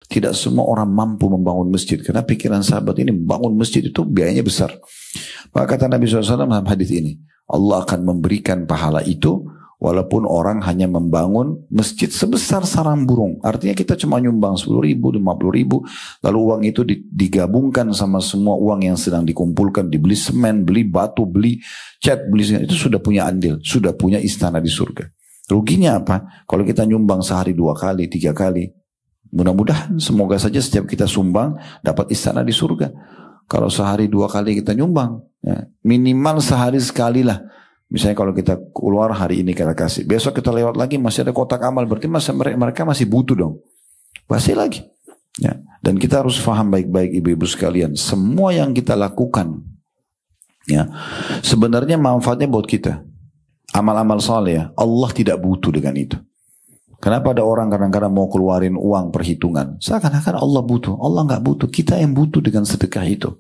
Tidak semua orang mampu membangun masjid. Karena pikiran sahabat ini membangun masjid itu biayanya besar. Maka kata Nabi SAW dalam hadis ini, Allah akan memberikan pahala itu walaupun orang hanya membangun masjid sebesar sarang burung. Artinya kita cuma nyumbang 10 ribu, 50 ribu. Lalu uang itu digabungkan sama semua uang yang sedang dikumpulkan. Dibeli semen, beli batu, beli cat, beli itu sudah punya andil. Sudah punya istana di surga. Ruginya apa? Kalau kita nyumbang sehari 2 kali, 3 kali. Mudah-mudahan semoga saja setiap kita sumbang dapat istana di surga. Kalau sehari 2 kali kita nyumbang, ya, minimal sehari sekali lah. Misalnya kalau kita keluar hari ini kita kasih, besok kita lewat lagi masih ada kotak amal, berarti mereka masih butuh dong. Masih lagi. Ya. Dan kita harus paham baik-baik ibu-ibu sekalian, semua yang kita lakukan, ya, sebenarnya manfaatnya buat kita. Amal-amal saleh, Allah tidak butuh dengan itu. Kenapa ada orang kadang-kadang mau keluarin uang perhitungan? Seakan-akan Allah butuh. Allah nggak butuh. Kita yang butuh dengan sedekah itu.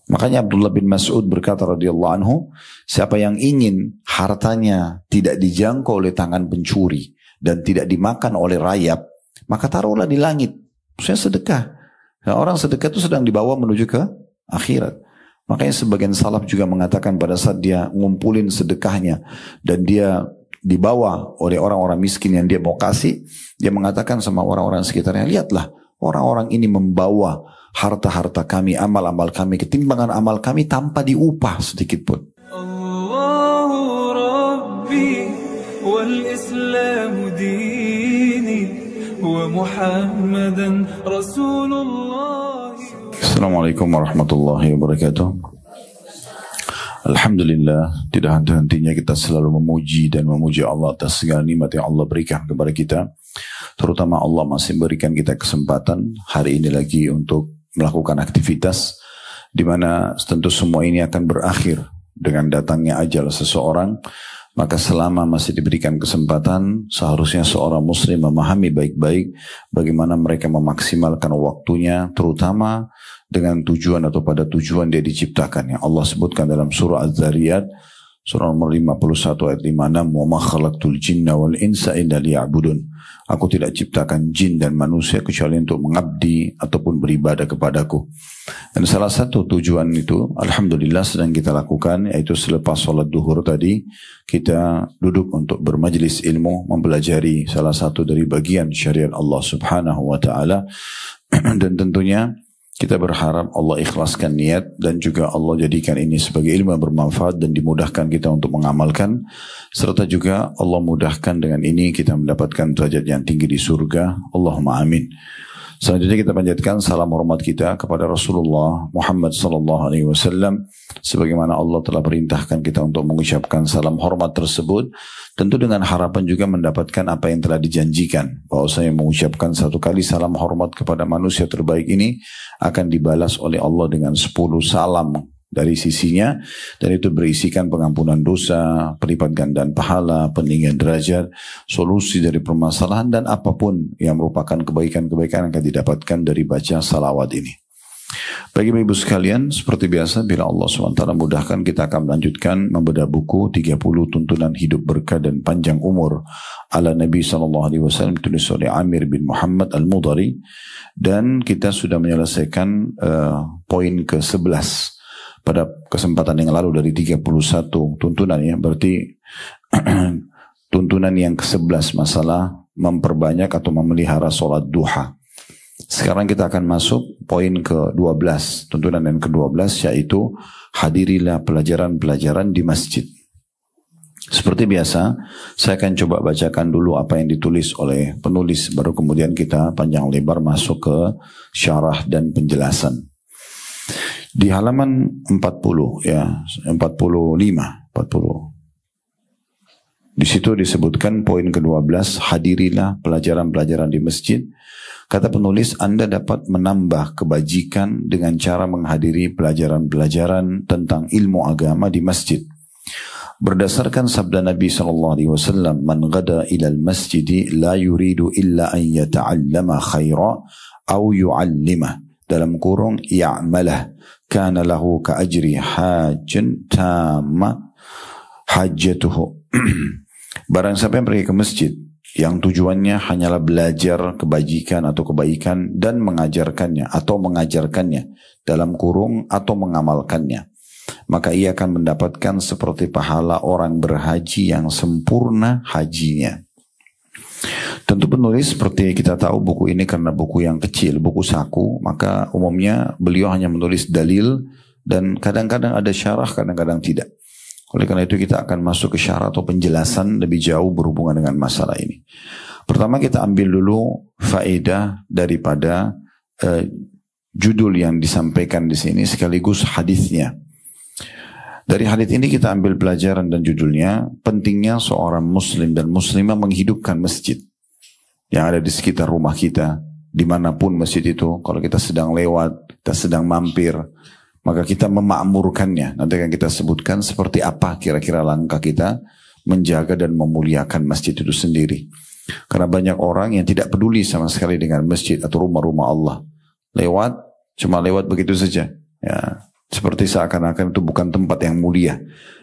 Makanya Abdullah bin Mas'ud berkata radhiyallahu anhu, siapa yang ingin hartanya tidak dijangkau oleh tangan pencuri dan tidak dimakan oleh rayap, maka taruhlah di langit. Maksudnya sedekah. Nah, orang sedekah itu sedang dibawa menuju ke akhirat. Makanya sebagian salaf juga mengatakan pada saat dia ngumpulin sedekahnya dan dia dibawa oleh orang-orang miskin yang dia mau kasih, dia mengatakan sama orang-orang sekitarnya, lihatlah orang-orang ini membawa harta-harta kami, amal-amal kami, ketimbangan amal kami tanpa diupah sedikit pun. Allahu Rabbi wal Islam dini wa Muhammadan Rasulullah. Assalamualaikum warahmatullahi wabarakatuh. Alhamdulillah, tidak henti-hentinya kita selalu memuji dan memuji Allah atas segala nikmat yang Allah berikan kepada kita. Terutama Allah masih berikan kita kesempatan hari ini lagi untuk melakukan aktivitas di mana tentu semua ini akan berakhir dengan datangnya ajal seseorang. Maka selama masih diberikan kesempatan, seharusnya seorang muslim memahami baik-baik bagaimana mereka memaksimalkan waktunya, terutama dengan tujuan atau pada tujuan dia diciptakan. Yang Allah sebutkan dalam surah Az-Zariyat, surah nomor 51 ayat 56, "Wa ma khalaqtul jinna wal insa illa liya'budun." Aku tidak ciptakan jin dan manusia kecuali untuk mengabdi ataupun beribadah kepadaku. Dan salah satu tujuan itu, alhamdulillah sedang kita lakukan, yaitu selepas sholat duhur tadi, kita duduk untuk bermajlis ilmu, mempelajari salah satu dari bagian syariat Allah subhanahu wa ta'ala. Dan tentunya kita berharap Allah ikhlaskan niat dan juga Allah jadikan ini sebagai ilmu yang bermanfaat dan dimudahkan kita untuk mengamalkan. Serta juga Allah mudahkan dengan ini kita mendapatkan derajat yang tinggi di surga. Allahumma amin. Selanjutnya kita panjatkan salam hormat kita kepada Rasulullah Muhammad sallallahu alaihi wasallam sebagaimana Allah telah perintahkan kita untuk mengucapkan salam hormat tersebut, tentu dengan harapan juga mendapatkan apa yang telah dijanjikan, bahwa saya mengucapkan satu kali salam hormat kepada manusia terbaik ini akan dibalas oleh Allah dengan 10 salam dari sisinya, dan itu berisikan pengampunan dosa, pelipat gandaan pahala, peninggian derajat, solusi dari permasalahan, dan apapun yang merupakan kebaikan-kebaikan yang akan didapatkan dari baca salawat ini. Bagi ibu sekalian, seperti biasa, bila Allah SWT mudahkan, kita akan melanjutkan membedah buku 30 tuntunan hidup berkah dan panjang umur ala Nabi SAW, tulis oleh Amir bin Muhammad Al-Mudari, dan kita sudah menyelesaikan poin ke-11 pada kesempatan yang lalu dari 31 tuntunan, ya, berarti tuntunan yang ke-11 masalah memperbanyak atau memelihara sholat duha. Sekarang kita akan masuk poin ke-12, tuntunan yang ke-12, yaitu hadirilah pelajaran-pelajaran di masjid. Seperti biasa, saya akan coba bacakan dulu apa yang ditulis oleh penulis, baru kemudian kita panjang lebar masuk ke syarah dan penjelasan. Di halaman 40, ya, 40. Di situ disebutkan poin ke-12, hadirilah pelajaran-pelajaran di masjid. Kata penulis, Anda dapat menambah kebajikan dengan cara menghadiri pelajaran-pelajaran tentang ilmu agama di masjid. Berdasarkan sabda Nabi SAW, "Man ghada ilal masjidi la yuridu illa an yata'allama khaira au yu'allimah." Dalam kurung, "Ya'malah kana lahu ka ajri hajjan tamma hajjatuhu." Barang siapa yang pergi ke masjid yang tujuannya hanyalah belajar kebajikan atau kebaikan dan mengajarkannya atau mengajarkannya dalam kurung atau mengamalkannya, maka ia akan mendapatkan seperti pahala orang berhaji yang sempurna hajinya. Tentu penulis seperti kita tahu buku ini karena buku yang kecil, buku saku, maka umumnya beliau hanya menulis dalil dan kadang-kadang ada syarah, kadang-kadang tidak. Oleh karena itu kita akan masuk ke syarah atau penjelasan lebih jauh berhubungan dengan masalah ini. Pertama kita ambil dulu faedah daripada judul yang disampaikan di sini sekaligus hadisnya. Dari hadis ini kita ambil pelajaran dan judulnya, pentingnya seorang muslim dan muslimah menghidupkan masjid yang ada di sekitar rumah kita, dimanapun masjid itu. Kalau kita sedang lewat, kita sedang mampir, maka kita memakmurkannya. Nanti akan kita sebutkan seperti apa kira-kira langkah kita menjaga dan memuliakan masjid itu sendiri. Karena banyak orang yang tidak peduli sama sekali dengan masjid atau rumah-rumah Allah. Lewat, cuma lewat begitu saja. Ya, seperti seakan-akan itu bukan tempat yang mulia.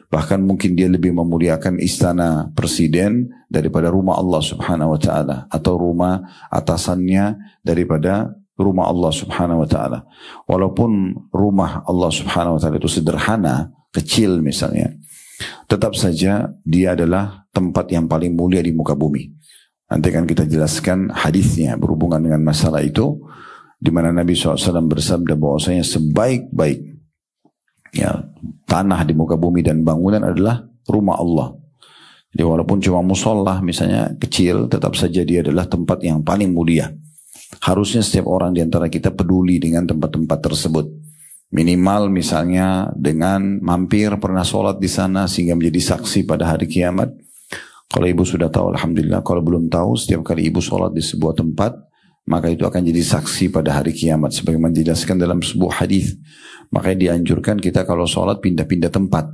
Bahkan mungkin dia lebih memuliakan istana presiden daripada rumah Allah subhanahu wa ta'ala. Atau rumah atasannya daripada rumah Allah subhanahu wa ta'ala. Walaupun rumah Allah subhanahu wa ta'ala itu sederhana, kecil misalnya, tetap saja dia adalah tempat yang paling mulia di muka bumi. Nanti akan kita jelaskan hadisnya berhubungan dengan masalah itu, di mana Nabi SAW bersabda bahwasanya sebaik-baik ya, tanah di muka bumi dan bangunan adalah rumah Allah. Jadi walaupun cuma musolah misalnya kecil, tetap saja dia adalah tempat yang paling mulia. Harusnya setiap orang di antara kita peduli dengan tempat-tempat tersebut. Minimal misalnya dengan mampir pernah sholat di sana sehingga menjadi saksi pada hari kiamat. Kalau ibu sudah tahu, alhamdulillah. Kalau belum tahu, setiap kali ibu sholat di sebuah tempat, maka itu akan jadi saksi pada hari kiamat. Sebagaimana dijelaskan dalam sebuah hadis. Makanya dianjurkan kita kalau sholat pindah-pindah tempat.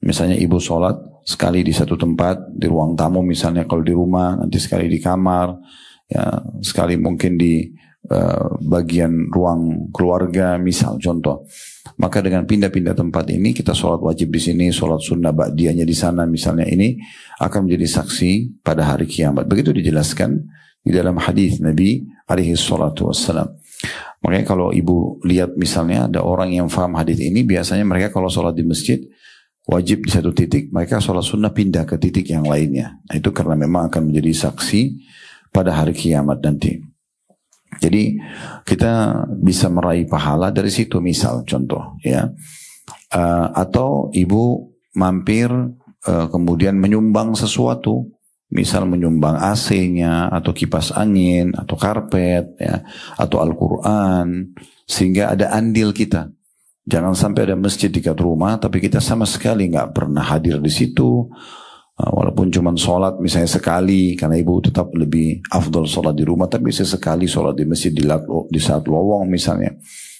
Misalnya ibu sholat sekali di satu tempat, di ruang tamu misalnya kalau di rumah, nanti sekali di kamar, ya, sekali mungkin di bagian ruang keluarga misal contoh. Maka dengan pindah-pindah tempat ini kita sholat wajib di sini, sholat sunnah ba'diyahnya di sana misalnya, ini akan menjadi saksi pada hari kiamat. Begitu dijelaskan di dalam hadis Nabi alaihi salatu wassalam. Makanya kalau ibu lihat misalnya ada orang yang faham hadis ini, biasanya mereka kalau sholat di masjid wajib di satu titik, mereka sholat sunnah pindah ke titik yang lainnya. Nah, itu karena memang akan menjadi saksi pada hari kiamat nanti. Jadi kita bisa meraih pahala dari situ, misal contoh ya, atau ibu mampir kemudian menyumbang sesuatu, misal menyumbang AC-nya atau kipas angin atau karpet ya, atau Al-Quran, sehingga ada andil kita. Jangan sampai ada masjid dekat rumah tapi kita sama sekali nggak pernah hadir di situ. Walaupun cuma sholat misalnya sekali, karena ibu tetap lebih afdol sholat di rumah, tapi sesekali sholat di masjid di saat lowong misalnya,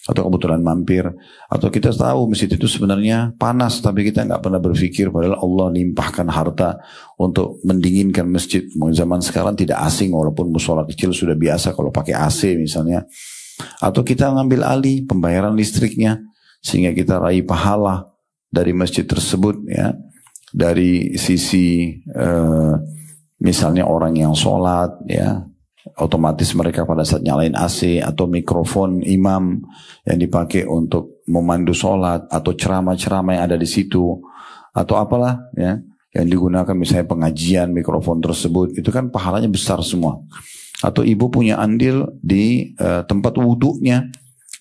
atau kebetulan mampir, atau kita tahu masjid itu sebenarnya panas tapi kita nggak pernah berpikir padahal Allah limpahkan harta untuk mendinginkan masjid. Zaman sekarang tidak asing walaupun musola kecil sudah biasa kalau pakai AC misalnya, atau kita ngambil alih pembayaran listriknya sehingga kita raih pahala dari masjid tersebut ya. Dari sisi misalnya orang yang sholat ya, otomatis mereka pada saat nyalain AC atau mikrofon imam yang dipakai untuk memandu sholat atau ceramah-ceramah yang ada di situ atau apalah ya yang digunakan misalnya pengajian mikrofon tersebut, itu kan pahalanya besar semua. Atau ibu punya andil di tempat wudhunya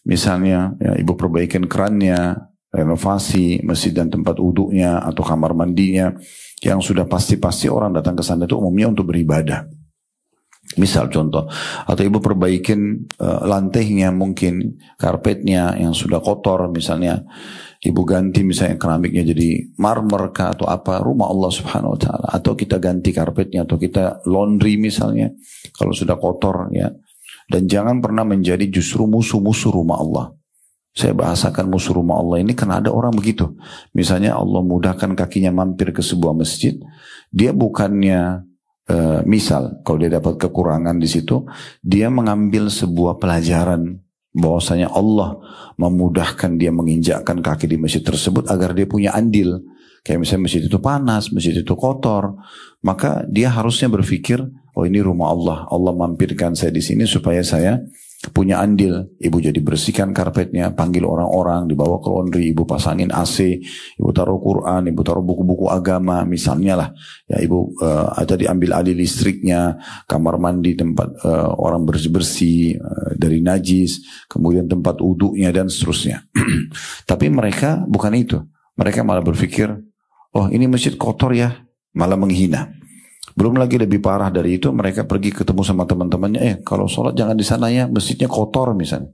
misalnya ya, ibu perbaikan kerannya, renovasi masjid dan tempat wudhunya atau kamar mandinya yang sudah pasti-pasti orang datang ke sana itu umumnya untuk beribadah. Misal contoh, atau ibu perbaikin lantainya mungkin, karpetnya yang sudah kotor misalnya, ibu ganti misalnya keramiknya jadi marmer kah atau apa, rumah Allah subhanahu wa ta'ala. Atau kita ganti karpetnya atau kita laundry misalnya kalau sudah kotor ya. Dan jangan pernah menjadi justru musuh-musuh rumah Allah. Saya bahasakan musuh rumah Allah ini karena ada orang begitu. Misalnya Allah mudahkan kakinya mampir ke sebuah masjid, dia bukannya misal kalau dia dapat kekurangan di situ, dia mengambil sebuah pelajaran bahwasanya Allah memudahkan dia menginjakkan kaki di masjid tersebut agar dia punya andil. Kayak misalnya masjid itu panas, masjid itu kotor, maka dia harusnya berpikir oh ini rumah Allah, Allah mampirkan saya di sini supaya saya punya andil. Ibu jadi bersihkan karpetnya, panggil orang-orang, dibawa ke laundry, ibu pasangin AC, ibu taruh Quran, ibu taruh buku-buku agama, misalnya lah. Ya ibu ada diambil alih listriknya, kamar mandi tempat orang bersih-bersih dari najis, kemudian tempat uduknya dan seterusnya. Tapi mereka bukan itu. Mereka malah berpikir, oh ini masjid kotor ya, malah menghina. Belum lagi lebih parah dari itu, mereka pergi ketemu sama teman-temannya, kalau sholat jangan di sana ya, masjidnya kotor misalnya.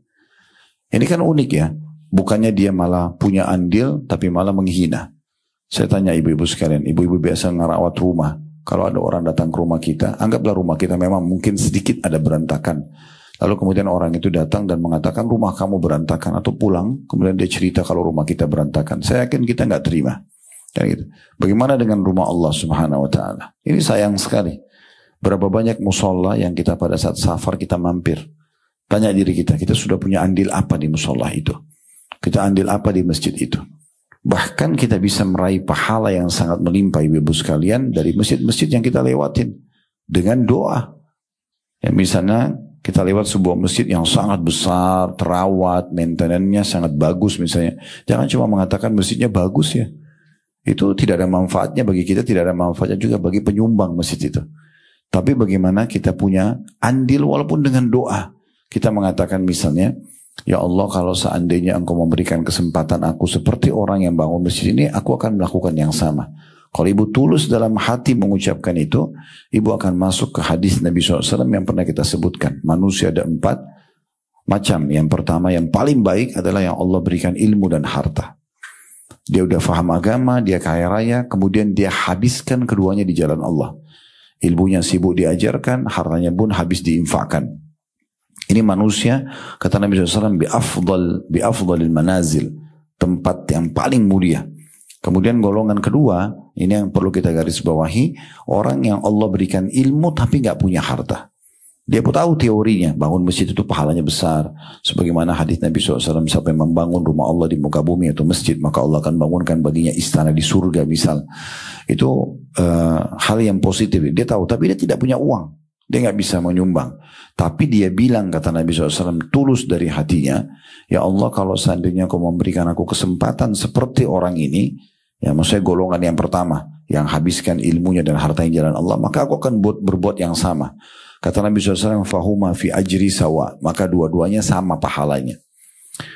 Ini kan unik ya, bukannya dia malah punya andil, tapi malah menghina. Saya tanya ibu-ibu sekalian, ibu-ibu biasa ngerawat rumah. Kalau ada orang datang ke rumah kita, anggaplah rumah kita memang mungkin sedikit ada berantakan. Lalu kemudian orang itu datang dan mengatakan rumah kamu berantakan, atau pulang, kemudian dia cerita kalau rumah kita berantakan. Saya yakin kita nggak terima. Kan gitu. Bagaimana dengan rumah Allah Subhanahu wa taala? Ini sayang sekali. Berapa banyak musola yang kita pada saat safar kita mampir. Tanya diri kita sudah punya andil apa di musola itu? Kita andil apa di masjid itu? Bahkan kita bisa meraih pahala yang sangat melimpah ibu-ibu sekalian dari masjid-masjid yang kita lewatin dengan doa. Ya, misalnya kita lewat sebuah masjid yang sangat besar, terawat, maintenance-nya sangat bagus misalnya. Jangan cuma mengatakan masjidnya bagus ya. Itu tidak ada manfaatnya bagi kita, tidak ada manfaatnya juga bagi penyumbang masjid itu. Tapi bagaimana kita punya andil walaupun dengan doa. Kita mengatakan misalnya, ya Allah kalau seandainya engkau memberikan kesempatan aku seperti orang yang bangun masjid ini, aku akan melakukan yang sama. Kalau ibu tulus dalam hati mengucapkan itu, ibu akan masuk ke hadis Nabi SAW yang pernah kita sebutkan. Manusia ada 4 macam. Yang pertama yang paling baik adalah yang Allah berikan ilmu dan harta. Dia udah faham agama, dia kaya raya, kemudian dia habiskan keduanya di jalan Allah. Ilmunya sibuk diajarkan, hartanya pun habis diinfakkan. Ini manusia, kata Nabi SAW, bi'afdalil manazil, tempat yang paling mulia. Kemudian golongan kedua, ini yang perlu kita garis bawahi, orang yang Allah berikan ilmu tapi nggak punya harta. Dia pun tahu teorinya, bangun masjid itu pahalanya besar. Sebagaimana hadis Nabi SAW, siapa yang membangun rumah Allah di muka bumi atau masjid, maka Allah akan bangunkan baginya istana di surga misal. Itu hal yang positif. Dia tahu, tapi dia tidak punya uang. Dia nggak bisa menyumbang. Tapi dia bilang, kata Nabi SAW, tulus dari hatinya, ya Allah kalau seandainya kau memberikan aku kesempatan seperti orang ini, ya maksudnya golongan yang pertama, yang habiskan ilmunya dan hartanya jalan Allah, maka aku akan berbuat yang sama. Kata Nabi SAW, fahuma fi ajri sawa, maka dua-duanya sama pahalanya.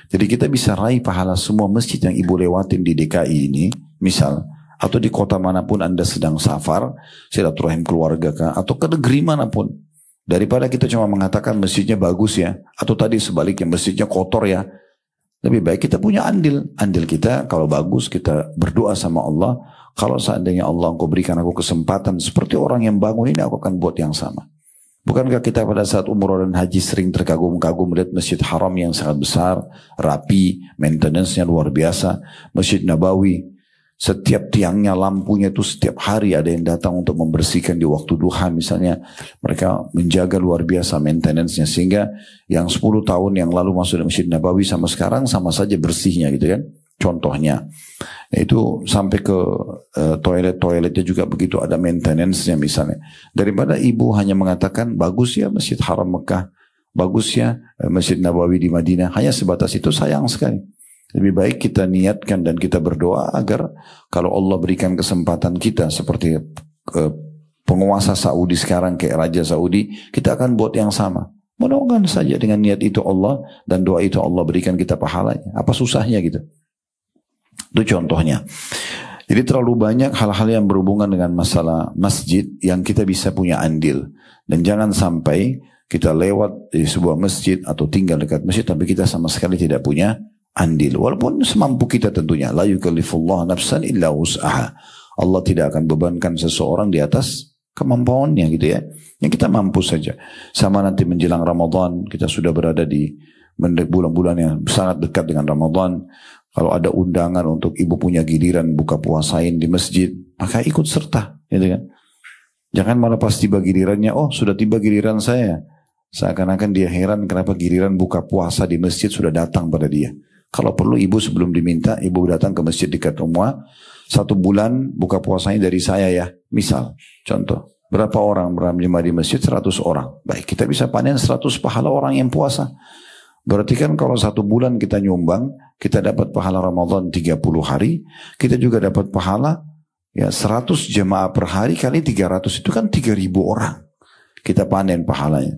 Jadi kita bisa raih pahala semua masjid yang ibu lewatin di DKI ini, misal, atau di kota manapun Anda sedang safar, silaturahim keluarga kah, atau ke negeri manapun. Daripada kita cuma mengatakan masjidnya bagus ya, atau tadi sebaliknya masjidnya kotor ya. Lebih baik kita punya andil. Andil kita kalau bagus kita berdoa sama Allah. Kalau seandainya Allah engkau berikan aku kesempatan seperti orang yang bangun ini, aku akan buat yang sama. Bukankah kita pada saat umroh dan haji sering terkagum-kagum melihat Masjid Haram yang sangat besar, rapi, maintenance-nya luar biasa. Masjid Nabawi, setiap tiangnya, lampunya itu setiap hari ada yang datang untuk membersihkan di waktu duha misalnya. Mereka menjaga luar biasa maintenance-nya. Sehingga yang 10 tahun yang lalu masuk di Masjid Nabawi sama sekarang sama saja bersihnya gitu kan. Contohnya. Itu sampai ke toilet-toiletnya juga begitu ada maintenance-nya misalnya. Daripada ibu hanya mengatakan bagus ya Masjid Haram Mekah, bagus ya Masjid Nabawi di Madinah, hanya sebatas itu, sayang sekali. Lebih baik kita niatkan dan kita berdoa agar kalau Allah berikan kesempatan kita seperti penguasa Saudi sekarang kayak Raja Saudi, kita akan buat yang sama. Mudah-mudahan saja dengan niat itu Allah dan doa itu Allah berikan kita pahalanya. Apa susahnya gitu? Itu contohnya. Jadi terlalu banyak hal-hal yang berhubungan dengan masalah masjid yang kita bisa punya andil. Dan jangan sampai kita lewat di sebuah masjid atau tinggal dekat masjid tapi kita sama sekali tidak punya andil. Walaupun semampu kita tentunya. La yukallifullah nafsan illa wus'aha. Allah tidak akan bebankan seseorang di atas kemampuannya gitu ya. Yang kita mampu saja. Sama nanti menjelang Ramadan, kita sudah berada di bulan-bulan yang sangat dekat dengan Ramadan. Kalau ada undangan untuk ibu punya giliran buka puasain di masjid, maka ikut serta, gitu kan? Jangan malah pas tiba gilirannya, oh sudah tiba giliran saya. Seakan-akan dia heran kenapa giliran buka puasa di masjid sudah datang pada dia. Kalau perlu ibu sebelum diminta, ibu datang ke masjid dekat rumah, 1 bulan buka puasanya dari saya ya, misal, contoh. Berapa orang beramal di masjid? 100 orang. Baik, kita bisa panen 100 pahala orang yang puasa. Berarti kan kalau 1 bulan kita nyumbang, kita dapat pahala Ramadan 30 hari, kita juga dapat pahala ya 100 jemaah per hari kali 300, itu kan 3.000 orang. Kita panen pahalanya.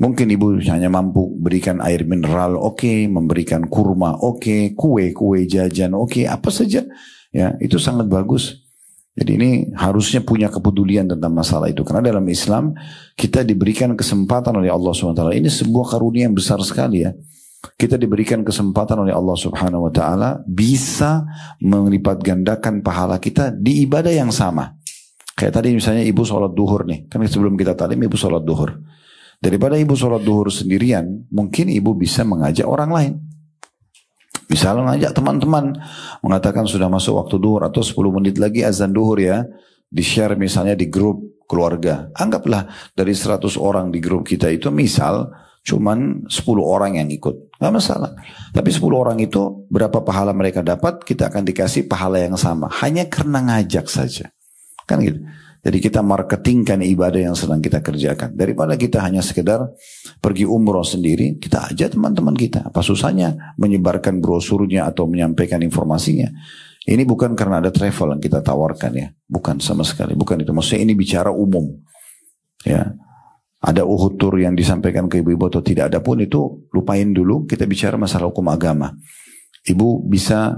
Mungkin ibu hanya mampu berikan air mineral, oke, memberikan kurma, oke, kue jajan, oke, apa saja. Ya, itu sangat bagus. Jadi ini harusnya punya kepedulian tentang masalah itu. Karena dalam Islam kita diberikan kesempatan oleh Allah SWT. Ini sebuah karunia yang besar sekali ya. Kita diberikan kesempatan oleh Allah Subhanahu Wa Taala bisa melipat gandakan pahala kita di ibadah yang sama. Kayak tadi misalnya ibu sholat duhur nih. Kan sebelum kita talim ibu sholat duhur. Daripada ibu sholat duhur sendirian, mungkin ibu bisa mengajak orang lain. Misalnya mengajak teman-teman, mengatakan sudah masuk waktu duhur atau 10 menit lagi azan duhur ya. Di-share misalnya di grup keluarga. Anggaplah dari 100 orang di grup kita itu misal cuman 10 orang yang ikut. Gak masalah. Tapi 10 orang itu berapa pahala mereka dapat, kita akan dikasih pahala yang sama. Hanya karena ngajak saja. Kan gitu. Jadi kita marketingkan ibadah yang sedang kita kerjakan. Daripada kita hanya sekedar pergi umroh sendiri, kita ajak teman-teman kita. Apa susahnya menyebarkan brosurnya atau menyampaikan informasinya. Ini bukan karena ada travel yang kita tawarkan ya. Bukan sama sekali. Bukan itu. Maksudnya ini bicara umum. Ya. Ada Uhud Tour yang disampaikan ke ibu-ibu atau tidak ada pun itu lupain dulu. Kita bicara masalah hukum agama. Ibu bisa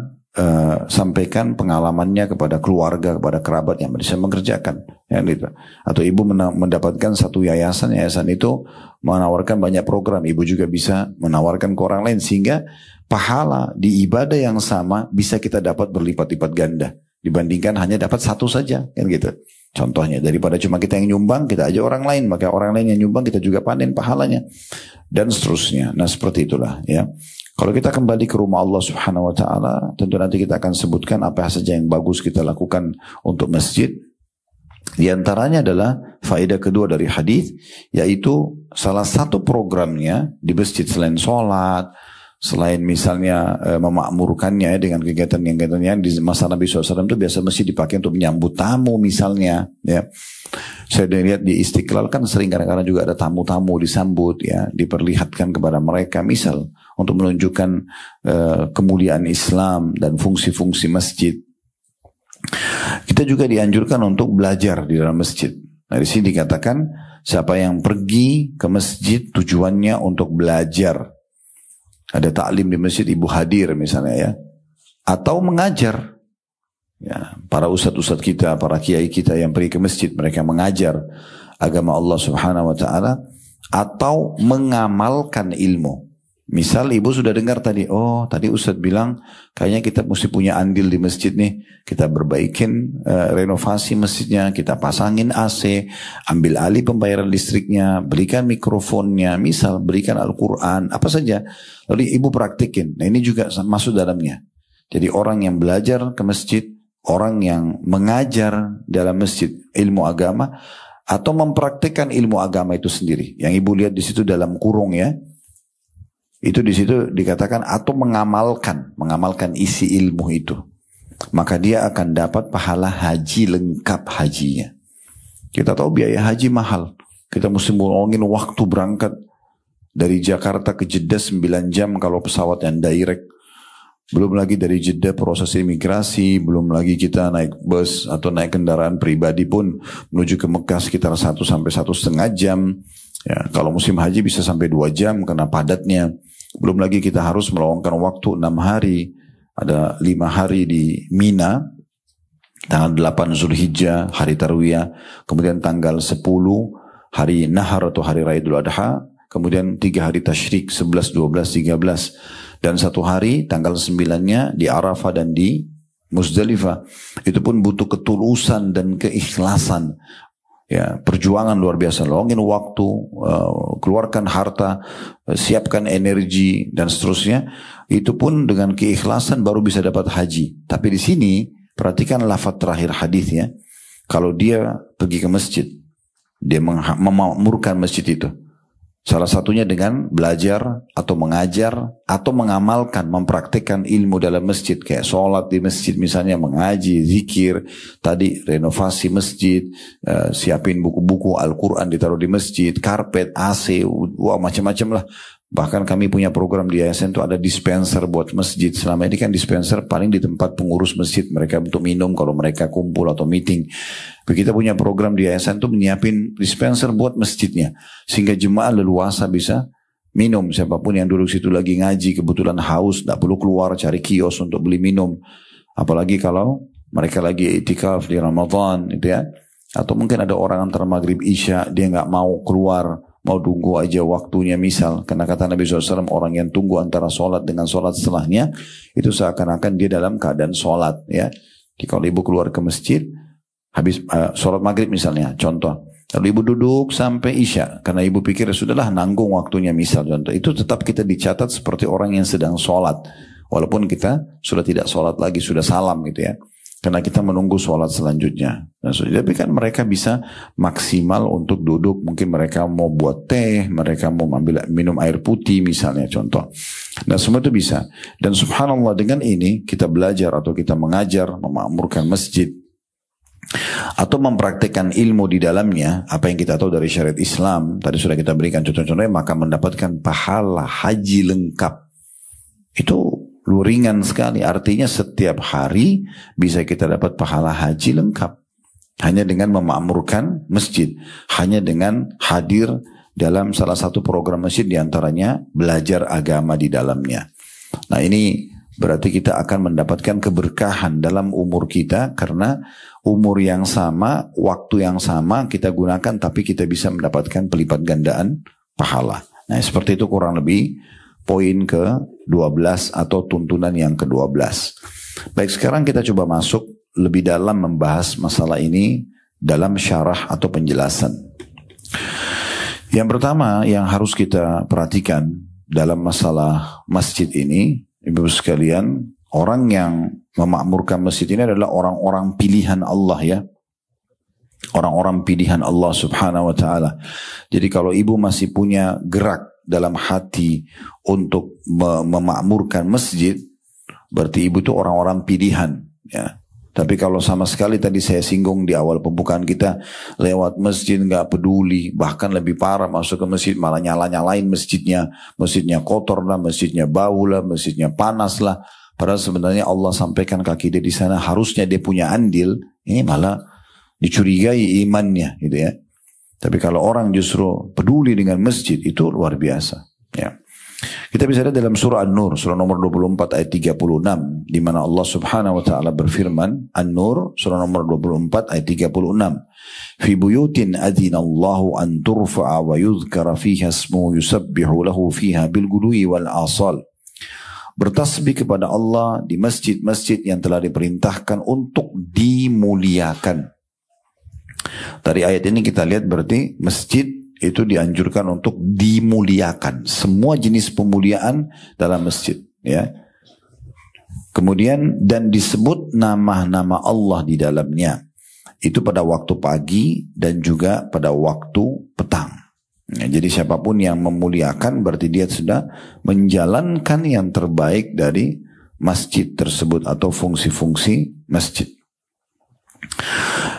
sampaikan pengalamannya kepada keluarga, kepada kerabat yang bisa mengerjakan, ya, gitu. Atau ibu mendapatkan satu yayasan itu menawarkan banyak program, ibu juga bisa menawarkan ke orang lain sehingga pahala di ibadah yang sama bisa kita dapat berlipat-lipat ganda dibandingkan hanya dapat satu saja, kan gitu. Contohnya daripada cuma kita yang nyumbang, kita aja orang lain, maka orang lain yang nyumbang kita juga panen pahalanya dan seterusnya. Nah seperti itulah ya. Kalau kita kembali ke rumah Allah Subhanahu Wa Taala, tentu nanti kita akan sebutkan apa saja yang bagus kita lakukan untuk masjid. Di antaranya adalah faedah kedua dari hadis, yaitu salah satu programnya di masjid selain sholat, selain misalnya memakmurkannya dengan kegiatan-kegiatan yang di masa Nabi SAW itu biasa masjid dipakai untuk menyambut tamu misalnya. Ya, saya lihat di Istiqlal kan sering kadang-kadang juga ada tamu-tamu disambut ya, diperlihatkan kepada mereka misal untuk menunjukkan kemuliaan Islam dan fungsi-fungsi masjid. Kita juga dianjurkan untuk belajar di dalam masjid. Nah di sini dikatakan siapa yang pergi ke masjid tujuannya untuk belajar. Ada taklim di masjid, ibu hadir misalnya ya. Atau mengajar. Ya, para ustadz-ustadz kita, para kiai kita yang pergi ke masjid, mereka mengajar agama Allah Subhanahu Wa Taala atau mengamalkan ilmu. Misal ibu sudah dengar tadi, oh tadi ustadz bilang kayaknya kita mesti punya andil di masjid nih. Kita perbaikin renovasi masjidnya, kita pasangin AC, ambil alih pembayaran listriknya, berikan mikrofonnya, misal berikan Al-Quran, apa saja. Lalu ibu praktikin. Nah ini juga masuk dalamnya. Jadi orang yang belajar ke masjid, orang yang mengajar dalam masjid ilmu agama, atau mempraktikkan ilmu agama itu sendiri. Yang ibu lihat di situ dalam kurung ya. Itu di situ dikatakan atau mengamalkan isi ilmu itu. Maka dia akan dapat pahala haji lengkap hajinya. Kita tahu biaya haji mahal. Kita mesti ngulangin waktu berangkat dari Jakarta ke Jeddah 9 jam kalau pesawat yang direct. Belum lagi dari Jeddah proses imigrasi, belum lagi kita naik bus atau naik kendaraan pribadi pun menuju ke Mekah sekitar 1 sampai 1,5 jam. Ya, kalau musim haji bisa sampai 2 jam karena padatnya. Belum lagi kita harus meluangkan waktu 6 hari. Ada 5 hari di Mina, tanggal 8 Zulhijjah, hari Tarwiyah. Kemudian tanggal 10, hari Nahar atau hari Raya Idul Adha. Kemudian 3 hari Tasyrik, 11, 12, 13. Dan 1 hari, tanggal 9-nya di Arafah dan di Muzdalifah. Itu pun butuh ketulusan dan keikhlasan. Ya, perjuangan luar biasa, luangin waktu, keluarkan harta, siapkan energi dan seterusnya. Itu pun dengan keikhlasan baru bisa dapat haji. Tapi di sini perhatikan lafaz terakhir hadisnya. Kalau dia pergi ke masjid, dia memakmurkan masjid itu. Salah satunya dengan belajar atau mengajar atau mengamalkan, mempraktikkan ilmu dalam masjid. Kayak sholat di masjid misalnya, mengaji, zikir, tadi renovasi masjid, siapin buku-buku Al-Quran ditaruh di masjid, karpet, AC, wah macam-macam lah. Bahkan kami punya program di yayasan itu ada dispenser buat masjid. Selama ini kan dispenser paling di tempat pengurus masjid, mereka untuk minum kalau mereka kumpul atau meeting. Kita punya program di yayasan itu menyiapin dispenser buat masjidnya, sehingga jemaah leluasa bisa minum. Siapapun yang duduk situ lagi ngaji, kebetulan haus, tidak perlu keluar cari kios untuk beli minum. Apalagi kalau mereka lagi itikaf di Ramadan, gitu ya. Atau mungkin ada orang antara maghrib isya, dia nggak mau keluar, mau tunggu aja waktunya misal. Karena kata Nabi SAW, orang yang tunggu antara sholat dengan sholat setelahnya, itu seakan-akan dia dalam keadaan sholat. Ya. Jadi kalau ibu keluar ke masjid, habis sholat maghrib misalnya, contoh. Lalu ibu duduk sampai isya, karena ibu pikir sudahlah nanggung waktunya misal contoh. Itu tetap kita dicatat seperti orang yang sedang sholat. Walaupun kita sudah tidak sholat lagi, sudah salam gitu ya. Karena kita menunggu sholat selanjutnya. Nah, tapi kan mereka bisa maksimal untuk duduk. Mungkin mereka mau buat teh, mereka mau minum air putih misalnya contoh. Nah semua itu bisa. Dan subhanallah dengan ini kita belajar atau kita mengajar, memakmurkan masjid, atau mempraktikkan ilmu di dalamnya, apa yang kita tahu dari syariat Islam, tadi sudah kita berikan contoh-contohnya, maka mendapatkan pahala haji lengkap. Itu ringan sekali, artinya setiap hari bisa kita dapat pahala haji lengkap. Hanya dengan memakmurkan masjid, hanya dengan hadir dalam salah satu program masjid, diantaranya belajar agama di dalamnya. Nah ini berarti kita akan mendapatkan keberkahan dalam umur kita, karena umur yang sama, waktu yang sama kita gunakan, tapi kita bisa mendapatkan pelipat gandaan pahala. Nah seperti itu kurang lebih poin ke-12 atau tuntunan yang ke-12. Baik, sekarang kita coba masuk lebih dalam membahas masalah ini dalam syarah atau penjelasan. Yang pertama yang harus kita perhatikan dalam masalah masjid ini, ibu sekalian, orang yang memakmurkan masjid ini adalah orang-orang pilihan Allah ya. Orang-orang pilihan Allah subhanahu wa ta'ala. Jadi kalau ibu masih punya gerak dalam hati untuk memakmurkan masjid, berarti ibu itu orang-orang pilihan ya. Tapi kalau sama sekali tadi saya singgung di awal pembukaan kita, lewat masjid nggak peduli, bahkan lebih parah masuk ke masjid malah nyala-nyalain masjidnya, masjidnya kotor lah, masjidnya bau lah, masjidnya panas lah. Padahal sebenarnya Allah sampaikan kaki dia di sana, harusnya dia punya andil, ini malah dicurigai imannya gitu ya. Tapi kalau orang justru peduli dengan masjid, itu luar biasa. Ya. Kita bisa lihat dalam surah An-Nur, surah nomor 24 ayat 36, di mana Allah subhanahu wa ta'ala berfirman, An-Nur, surah nomor 24 ayat 36, Fi buyutin adinallahu an turfa'a wa yudhkara fiha ismu yusabbihu lahu fiha bilgudui wal asal. Bertasbih kepada Allah di masjid-masjid yang telah diperintahkan untuk dimuliakan. Dari ayat ini kita lihat berarti masjid itu dianjurkan untuk dimuliakan. Semua jenis pemuliaan dalam masjid. Ya. Kemudian dan disebut nama-nama Allah di dalamnya. Itu pada waktu pagi dan juga pada waktu petang. Ya, jadi siapapun yang memuliakan berarti dia sudah menjalankan yang terbaik dari masjid tersebut atau fungsi-fungsi masjid.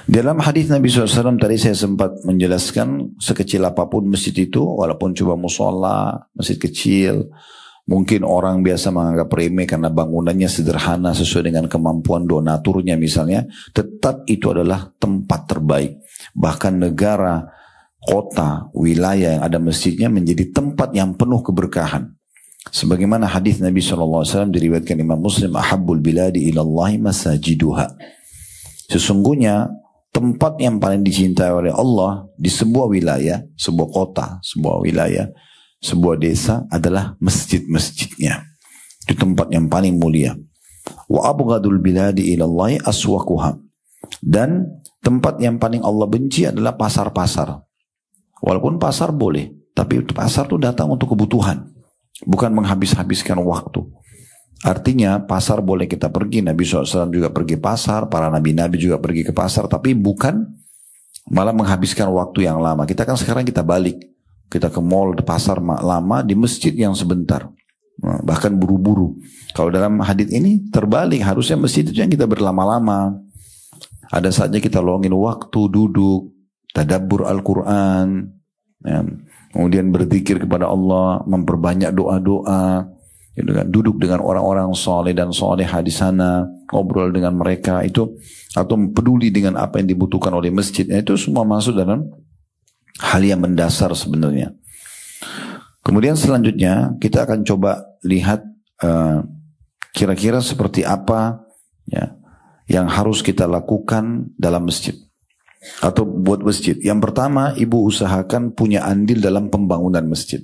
Dalam hadis Nabi SAW tadi saya sempat menjelaskan, sekecil apapun masjid itu, walaupun coba musola, masjid kecil, mungkin orang biasa menganggap remeh karena bangunannya sederhana sesuai dengan kemampuan donaturnya misalnya, tetap itu adalah tempat terbaik. Bahkan negara, kota, wilayah yang ada masjidnya menjadi tempat yang penuh keberkahan. Sebagaimana hadis Nabi SAW diriwayatkan Imam Muslim, ahabbul biladi ilallahi masajiduha. Sesungguhnya tempat yang paling dicintai oleh Allah di sebuah wilayah, sebuah kota, sebuah wilayah, sebuah desa adalah masjid-masjidnya. Itu tempat yang paling mulia. Wa abghadul biladi ilallahi aswaquha. Dan tempat yang paling Allah benci adalah pasar-pasar. Walaupun pasar boleh, tapi pasar itu datang untuk kebutuhan, bukan menghabis-habiskan waktu. Artinya pasar boleh kita pergi, Nabi SAW juga pergi pasar, para nabi-nabi juga pergi ke pasar, tapi bukan malah menghabiskan waktu yang lama. Kita kan sekarang kita balik, kita ke mall, di pasar lama, di masjid yang sebentar. Bahkan buru-buru. Kalau dalam hadits ini terbalik, harusnya masjid itu yang kita berlama-lama. Ada saatnya kita luangin waktu, duduk, tadabbur Al-Quran, ya. Kemudian berzikir kepada Allah, memperbanyak doa-doa, gitu kan. Duduk dengan orang-orang soleh dan soleha di sana, ngobrol dengan mereka itu, atau peduli dengan apa yang dibutuhkan oleh masjid. Itu semua masuk dalam hal yang mendasar sebenarnya. Kemudian selanjutnya kita akan coba lihat kira-kira seperti apa ya yang harus kita lakukan dalam masjid atau buat masjid. Yang pertama, ibu usahakan punya andil dalam pembangunan masjid.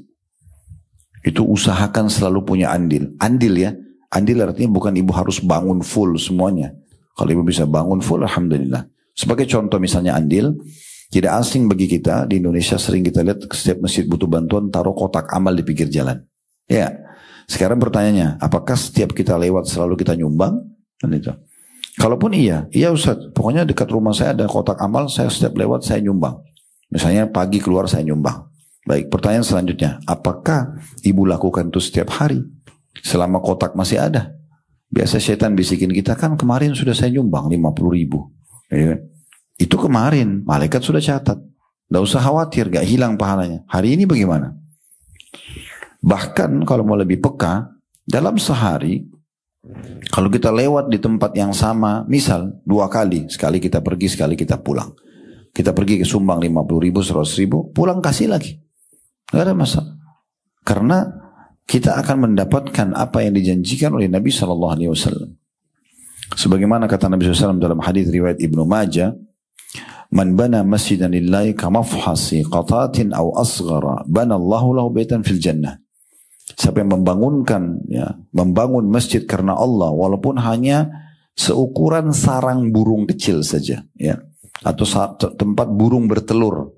Itu usahakan selalu punya andil. Andil ya, andil artinya bukan ibu harus bangun full semuanya. Kalau ibu bisa bangun full, alhamdulillah. Sebagai contoh misalnya andil, tidak asing bagi kita, di Indonesia sering kita lihat setiap masjid butuh bantuan taruh kotak amal di pinggir jalan. Ya, sekarang pertanyaannya, apakah setiap kita lewat selalu kita nyumbang? Dan itu. Kalaupun iya Ustaz, pokoknya dekat rumah saya ada kotak amal, saya setiap lewat saya nyumbang. Misalnya pagi keluar saya nyumbang. Baik, pertanyaan selanjutnya, apakah ibu lakukan itu setiap hari? Selama kotak masih ada. Biasa setan bisikin kita, kan kemarin sudah saya nyumbang 50.000. Ya. Itu kemarin, malaikat sudah catat. Tidak usah khawatir, gak hilang pahalanya. Hari ini bagaimana? Bahkan kalau mau lebih peka, dalam sehari, kalau kita lewat di tempat yang sama, misal 2 kali, sekali kita pergi, sekali kita pulang. Kita pergi ke Sumbang 50.000, 100.000, pulang kasih lagi. Gak ada masalah. Karena kita akan mendapatkan apa yang dijanjikan oleh Nabi SAW. Sebagaimana kata Nabi SAW dalam hadis riwayat Ibnu Majah, Man bana masjidan lillahi kamafhasi qatatin aw asghara banallahu lahu baitan fil jannah. Siapa yang membangun masjid karena Allah walaupun hanya seukuran sarang burung kecil saja, ya, atau tempat burung bertelur,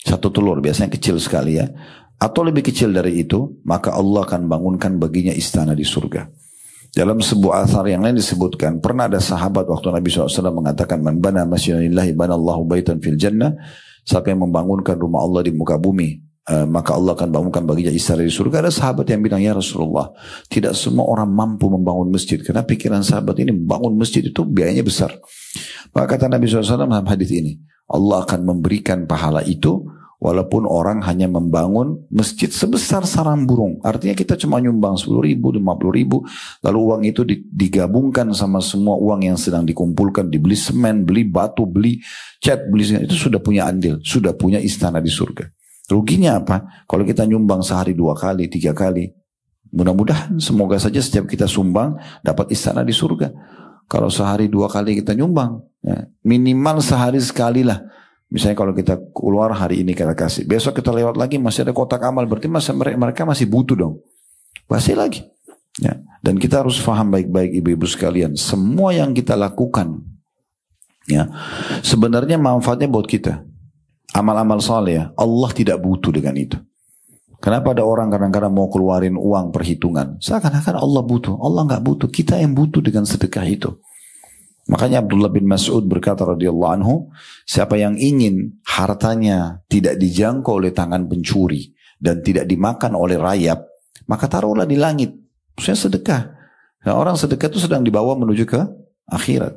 1 telur biasanya kecil sekali ya, atau lebih kecil dari itu, maka Allah akan bangunkan baginya istana di surga. Dalam sebuah athar yang lain disebutkan, pernah ada sahabat waktu Nabi SAW mengatakan, Man bana masjidan lillahi banallahu baitan fil jannah. Siapa yang membangunkan rumah Allah di muka bumi, maka Allah akan bangunkan baginya istana di surga. Ada sahabat yang bilang, ya Rasulullah, tidak semua orang mampu membangun masjid. Karena pikiran sahabat ini, membangun masjid itu biayanya besar. Maka kata Nabi SAW dalam hadis ini, Allah akan memberikan pahala itu, walaupun orang hanya membangun masjid sebesar sarang burung. Artinya kita cuma nyumbang 10.000, 50.000, lalu uang itu digabungkan sama semua uang yang sedang dikumpulkan, dibeli semen, beli batu, beli cat, itu sudah punya andil, sudah punya istana di surga. Ruginya apa? Kalau kita nyumbang sehari 2 kali, 3 kali, mudah-mudahan semoga saja setiap kita sumbang dapat istana di surga. Kalau sehari 2 kali kita nyumbang, ya, minimal sehari sekali lah. Misalnya kalau kita keluar hari ini kita kasih, besok kita lewat lagi masih ada kotak amal, berarti mereka masih butuh dong. Masih lagi. Ya. Dan kita harus paham baik-baik ibu-ibu sekalian, semua yang kita lakukan, ya, sebenarnya manfaatnya buat kita. Amal-amal saleh, Allah tidak butuh dengan itu. Kenapa ada orang kadang-kadang mau keluarin uang perhitungan? Seakan-akan Allah butuh. Allah nggak butuh. Kita yang butuh dengan sedekah itu. Makanya Abdullah bin Mas'ud berkata radhiyallahu anhu, siapa yang ingin hartanya tidak dijangkau oleh tangan pencuri dan tidak dimakan oleh rayap, maka taruhlah di langit. Maksudnya sedekah. Nah, orang sedekah itu sedang dibawa menuju ke akhirat.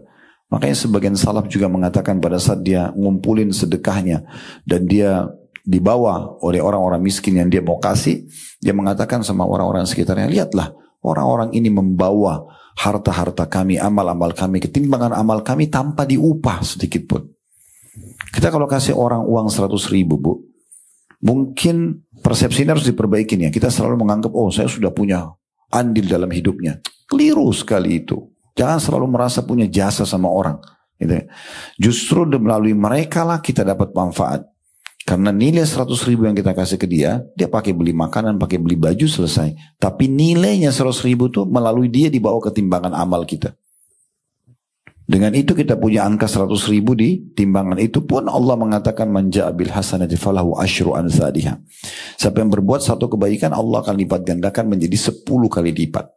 Makanya sebagian salaf juga mengatakan pada saat dia ngumpulin sedekahnya dan dia dibawa oleh orang-orang miskin yang dia mau kasih, dia mengatakan sama orang-orang sekitarnya, lihatlah orang-orang ini membawa harta-harta kami, amal-amal kami, ketimbangan amal kami tanpa diupah sedikit pun. Kita kalau kasih orang uang 100.000 bu, mungkin persepsinya harus diperbaikin ya. Kita selalu menganggap, oh saya sudah punya andil dalam hidupnya. Keliru sekali itu. Jangan selalu merasa punya jasa sama orang. Gitu. Justru melalui mereka lah kita dapat manfaat. Karena nilai 100.000 yang kita kasih ke dia, dia pakai beli makanan, pakai beli baju, selesai. Tapi nilainya 100.000 itu melalui dia dibawa ke timbangan amal kita. Dengan itu kita punya angka 100.000 di timbangan itu pun Allah mengatakan man ja'a bil hasanati falahu asyru amsalihha. Siapa yang berbuat satu kebaikan, Allah akan lipat gandakan menjadi 10 kali lipat.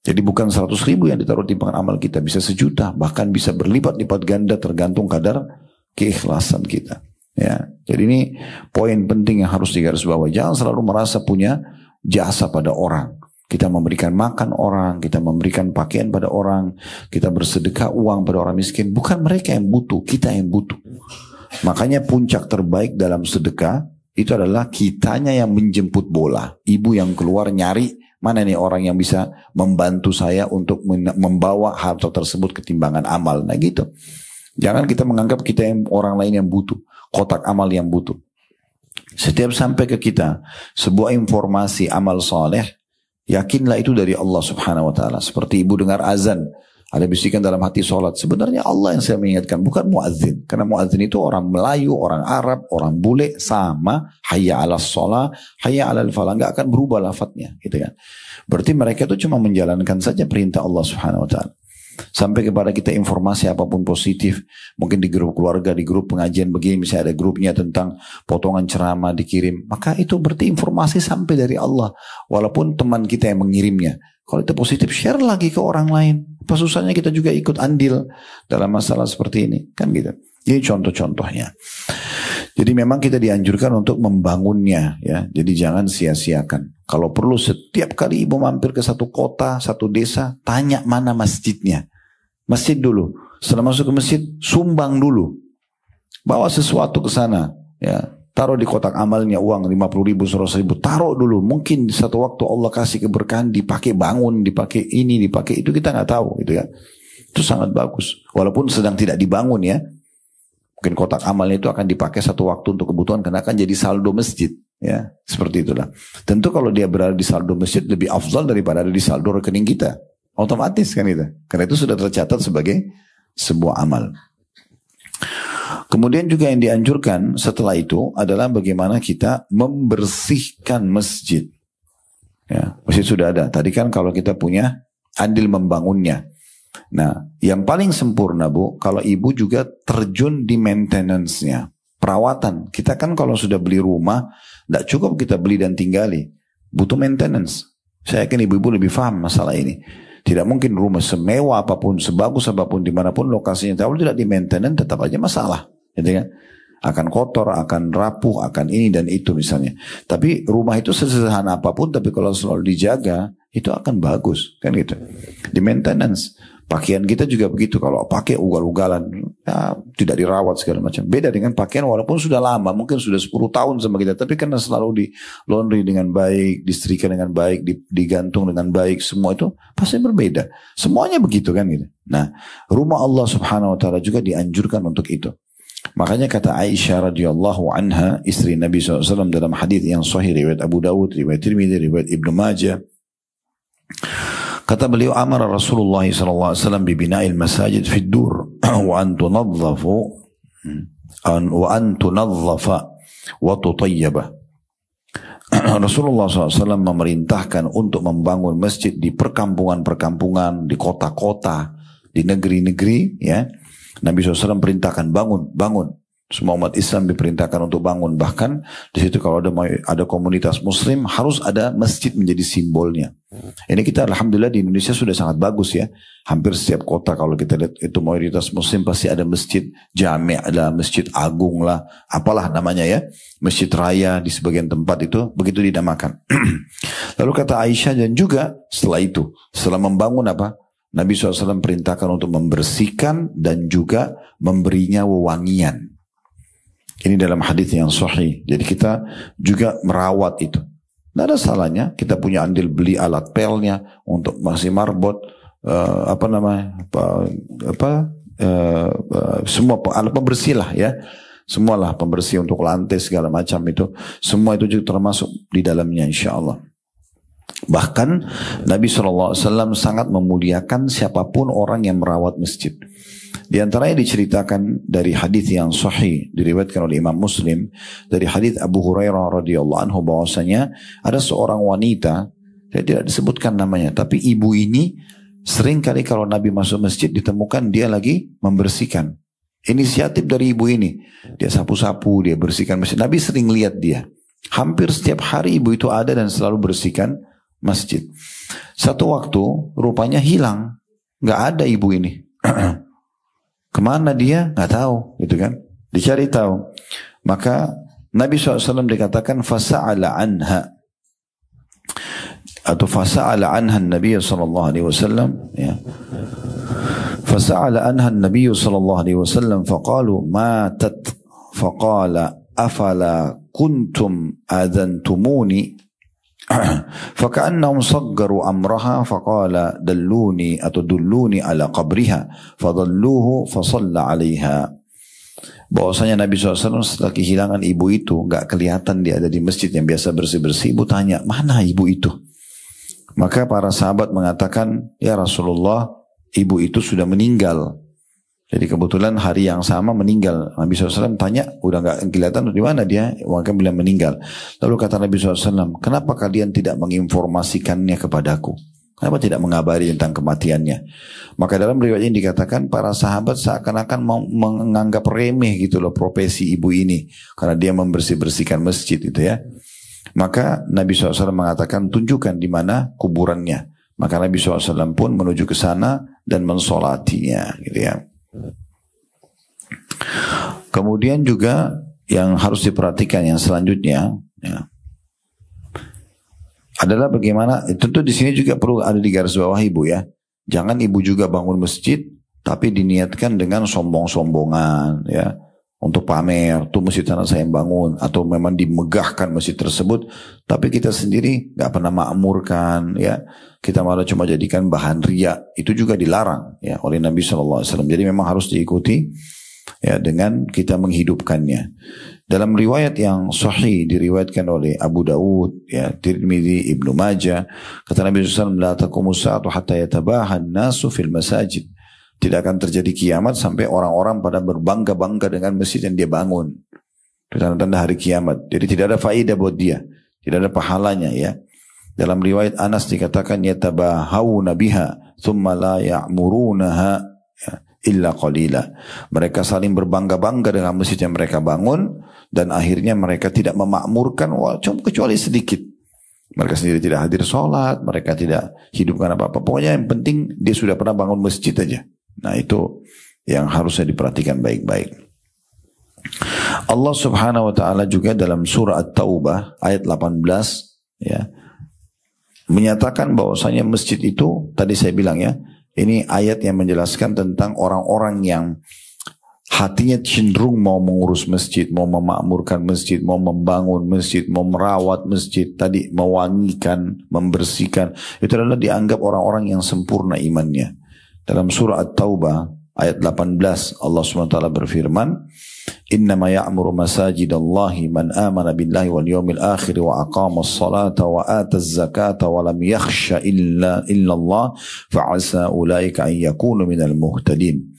Jadi bukan 100.000 yang ditaruh timbangan amal kita, bisa 1 juta, bahkan bisa berlipat-lipat ganda tergantung kadar keikhlasan kita. Ya, jadi ini poin penting yang harus digarisbawahi. Jangan selalu merasa punya jasa pada orang. Kita memberikan makan orang, kita memberikan pakaian pada orang, kita bersedekah uang pada orang miskin. Bukan mereka yang butuh, kita yang butuh. Makanya puncak terbaik dalam sedekah itu adalah kitanya yang menjemput bola. Ibu yang keluar nyari mana nih orang yang bisa membantu saya untuk membawa harta tersebut ke timbangan amal. Nah gitu. Jangan kita menganggap kita yang orang lain yang butuh. Kotak amal yang butuh. Setiap sampai ke kita sebuah informasi amal soleh, yakinlah itu dari Allah subhanahu wa ta'ala. Seperti ibu dengar azan, ada bisikan dalam hati sholat. Sebenarnya Allah yang saya mengingatkan, bukan muadzin. Karena muadzin itu orang Melayu, orang Arab, orang bule, sama. Hayya ala sholah, hayya ala falah. Gak akan berubah lafadznya. Gitu kan. Berarti mereka itu cuma menjalankan saja perintah Allah subhanahu wa ta'ala. Sampai kepada kita informasi apapun positif, mungkin di grup keluarga, di grup pengajian begini, misalnya ada grupnya tentang potongan ceramah dikirim, maka itu berarti informasi sampai dari Allah, walaupun teman kita yang mengirimnya. Kalau itu positif, share lagi ke orang lain. Apa susahnya kita juga ikut andil dalam masalah seperti ini, kan gitu. Ini contoh-contohnya. Jadi memang kita dianjurkan untuk membangunnya, ya. Jadi jangan sia-siakan. Kalau perlu setiap kali ibu mampir ke satu kota, satu desa, tanya mana masjidnya. Masjid dulu. Setelah masuk ke masjid, sumbang dulu. Bawa sesuatu ke sana, ya. Taruh di kotak amalnya uang 50.000, 100.000. Taruh dulu. Mungkin di satu waktu Allah kasih keberkahan, dipakai bangun, dipakai ini, dipakai itu, kita nggak tahu, gitu ya. Itu sangat bagus. Walaupun sedang tidak dibangun, ya. Mungkin kotak amalnya itu akan dipakai satu waktu untuk kebutuhan karena akan jadi saldo masjid, ya seperti itulah. Tentu kalau dia berada di saldo masjid lebih afdal daripada ada di saldo rekening kita, otomatis kan itu. Karena itu sudah tercatat sebagai sebuah amal. Kemudian juga yang dianjurkan setelah itu adalah bagaimana kita membersihkan masjid. Ya, masjid sudah ada. Tadi kan kalau kita punya andil membangunnya. Nah, yang paling sempurna Bu, kalau ibu juga terjun di maintenance-nya, perawatan. Kita kan kalau sudah beli rumah, tidak cukup kita beli dan tinggali, butuh maintenance. Saya yakin ibu-ibu lebih paham masalah ini. Tidak mungkin rumah semewah apapun, sebagus apapun, dimanapun lokasinya, kalau tidak di maintenance tetap aja masalah, gitu kan? Akan kotor, akan rapuh, akan ini dan itu misalnya. Tapi rumah itu sesederhana apapun, tapi kalau selalu dijaga, itu akan bagus, kan gitu. Di maintenance. Pakaian kita juga begitu, kalau pakai ugal-ugalan, ya, tidak dirawat segala macam. Beda dengan pakaian walaupun sudah lama, mungkin sudah 10 tahun sama kita, tapi karena selalu di laundry dengan baik, disetrika dengan baik, digantung dengan baik, semua itu pasti berbeda. Semuanya begitu kan gitu. Nah, rumah Allah subhanahu wa ta'ala juga dianjurkan untuk itu. Makanya kata Aisyah radhiyallahu anha, istri Nabi SAW dalam hadis yang sahih riwayat Abu Dawud, riwayat Tirmidzi, riwayat Ibnu Majah. Kata beliau, amara Rasulullah SAW bibina'il masajid fid dur wa an tunadzafa wa tutayyaba. Rasulullah SAW memerintahkan untuk membangun masjid di perkampungan-perkampungan, di kota-kota, di negeri-negeri, ya. Nabi SAW perintahkan bangun. Semua umat Islam diperintahkan untuk bangun. Bahkan di situ kalau ada komunitas Muslim harus ada masjid menjadi simbolnya. Ini kita alhamdulillah di Indonesia sudah sangat bagus ya. Hampir setiap kota kalau kita lihat itu mayoritas Muslim pasti ada masjid jami' lah, masjid agung lah, apalah namanya ya. Masjid raya di sebagian tempat itu begitu dinamakan. Lalu kata Aisyah dan juga setelah membangun apa? Nabi SAW perintahkan untuk membersihkan dan juga memberinya wewangian. Ini dalam hadis yang sahih. Jadi kita juga merawat itu. Tidak ada salahnya kita punya andil beli alat pelnya untuk masih marbot, semua alat pembersih lah ya. Semualah pembersih untuk lantai segala macam itu. Semua itu juga termasuk di dalamnya insya Allah. Bahkan Nabi SAW sangat memuliakan siapapun orang yang merawat masjid. Di antaranya diceritakan dari hadis yang sahih diriwayatkan oleh Imam Muslim dari hadis Abu Hurairah radhiyallahu anhu bahwasanya ada seorang wanita, saya tidak disebutkan namanya, tapi ibu ini sering kali kalau Nabi masuk masjid ditemukan dia lagi membersihkan. Inisiatif dari ibu ini, dia sapu-sapu, dia bersihkan masjid. Nabi sering lihat dia. Hampir setiap hari ibu itu ada dan selalu bersihkan masjid. Satu waktu rupanya hilang, nggak ada ibu ini. Kemana dia? Nggak tahu, gitu kan? Dicari tahu. Maka Nabi SAW dikatakan fasa'ala anha, atau fasa'ala anha Nabi sallallahu alaihi wasallam, ya. Fasa'ala anha Nabi sallallahu alaihi wasallam faqalu matat faqala afala kuntum adantumuni فكأنهم صغروا أمرها فقال دلوني atau dulluni ala qabriha fadalluhu fasalla alaiha. Bahwasanya Nabi SAW setelah kehilangan ibu itu, nggak kelihatan dia ada di masjid yang biasa bersih-bersih. Ibu tanya, mana ibu itu? Maka para sahabat mengatakan, ya Rasulullah, ibu itu sudah meninggal. Jadi kebetulan hari yang sama meninggal. Nabi SAW tanya, udah nggak kelihatan di mana dia? Maka bilang meninggal. Lalu kata Nabi SAW, kenapa kalian tidak menginformasikannya kepadaku? Kenapa tidak mengabari tentang kematiannya? Maka dalam riwayat ini dikatakan para sahabat seakan-akan mau menganggap remeh gitu loh profesi ibu ini, karena dia membersih-bersihkan masjid itu ya. Maka Nabi SAW mengatakan tunjukkan di mana kuburannya. Maka Nabi SAW pun menuju ke sana dan mensolatinya gitu ya. Kemudian juga yang harus diperhatikan yang selanjutnya ya, adalah bagaimana, tentu di sini juga perlu ada di garis bawah ibu ya. Jangan ibu juga bangun masjid tapi diniatkan dengan sombong-sombongan ya, untuk pamer, tuh masjid tanah saya yang bangun, atau memang dimegahkan masjid tersebut, tapi kita sendiri nggak pernah makmurkan ya, kita malah cuma jadikan bahan riya. Itu juga dilarang ya oleh Nabi SAW. Jadi memang harus diikuti ya dengan kita menghidupkannya. Dalam riwayat yang sahih diriwayatkan oleh Abu Dawud, ya, Tirmidzi, Ibnu Majah, kata Nabi SAW, la taqumus saatu hatta yatabahan nasu fil masajid. Tidak akan terjadi kiamat sampai orang-orang pada berbangga-bangga dengan masjid yang dia bangun. Itu tanda-tanda hari kiamat. Jadi tidak ada faedah buat dia, tidak ada pahalanya ya. Dalam riwayat Anas dikatakan yatabahawuna biha thumma la ya'murunaha illa qalila. Mereka saling berbangga-bangga dengan masjid yang mereka bangun dan akhirnya mereka tidak memakmurkan kecuali sedikit. Mereka sendiri tidak hadir sholat, mereka tidak hidupkan apa-apa. Pokoknya yang penting dia sudah pernah bangun masjid aja. Nah itu yang harusnya diperhatikan baik-baik. Allah Subhanahu wa taala juga dalam surah At-Taubah ayat 18 ya, menyatakan bahwasanya masjid itu, tadi saya bilang ya, ini ayat yang menjelaskan tentang orang-orang yang hatinya cenderung mau mengurus masjid, mau memakmurkan masjid, mau membangun masjid, mau merawat masjid, tadi mewangikan, membersihkan. Itu adalah dianggap orang-orang yang sempurna imannya. Dalam surah At-Taubah ayat 18 Allah SWT berfirman, innama ya'muru masajidallahi man amana billahi wal yawmil akhir wa aqama as-salata wa ata az-zakata wa lam yakhsha illa Allah fa'asa ulaika an yakunu minal muhtadin.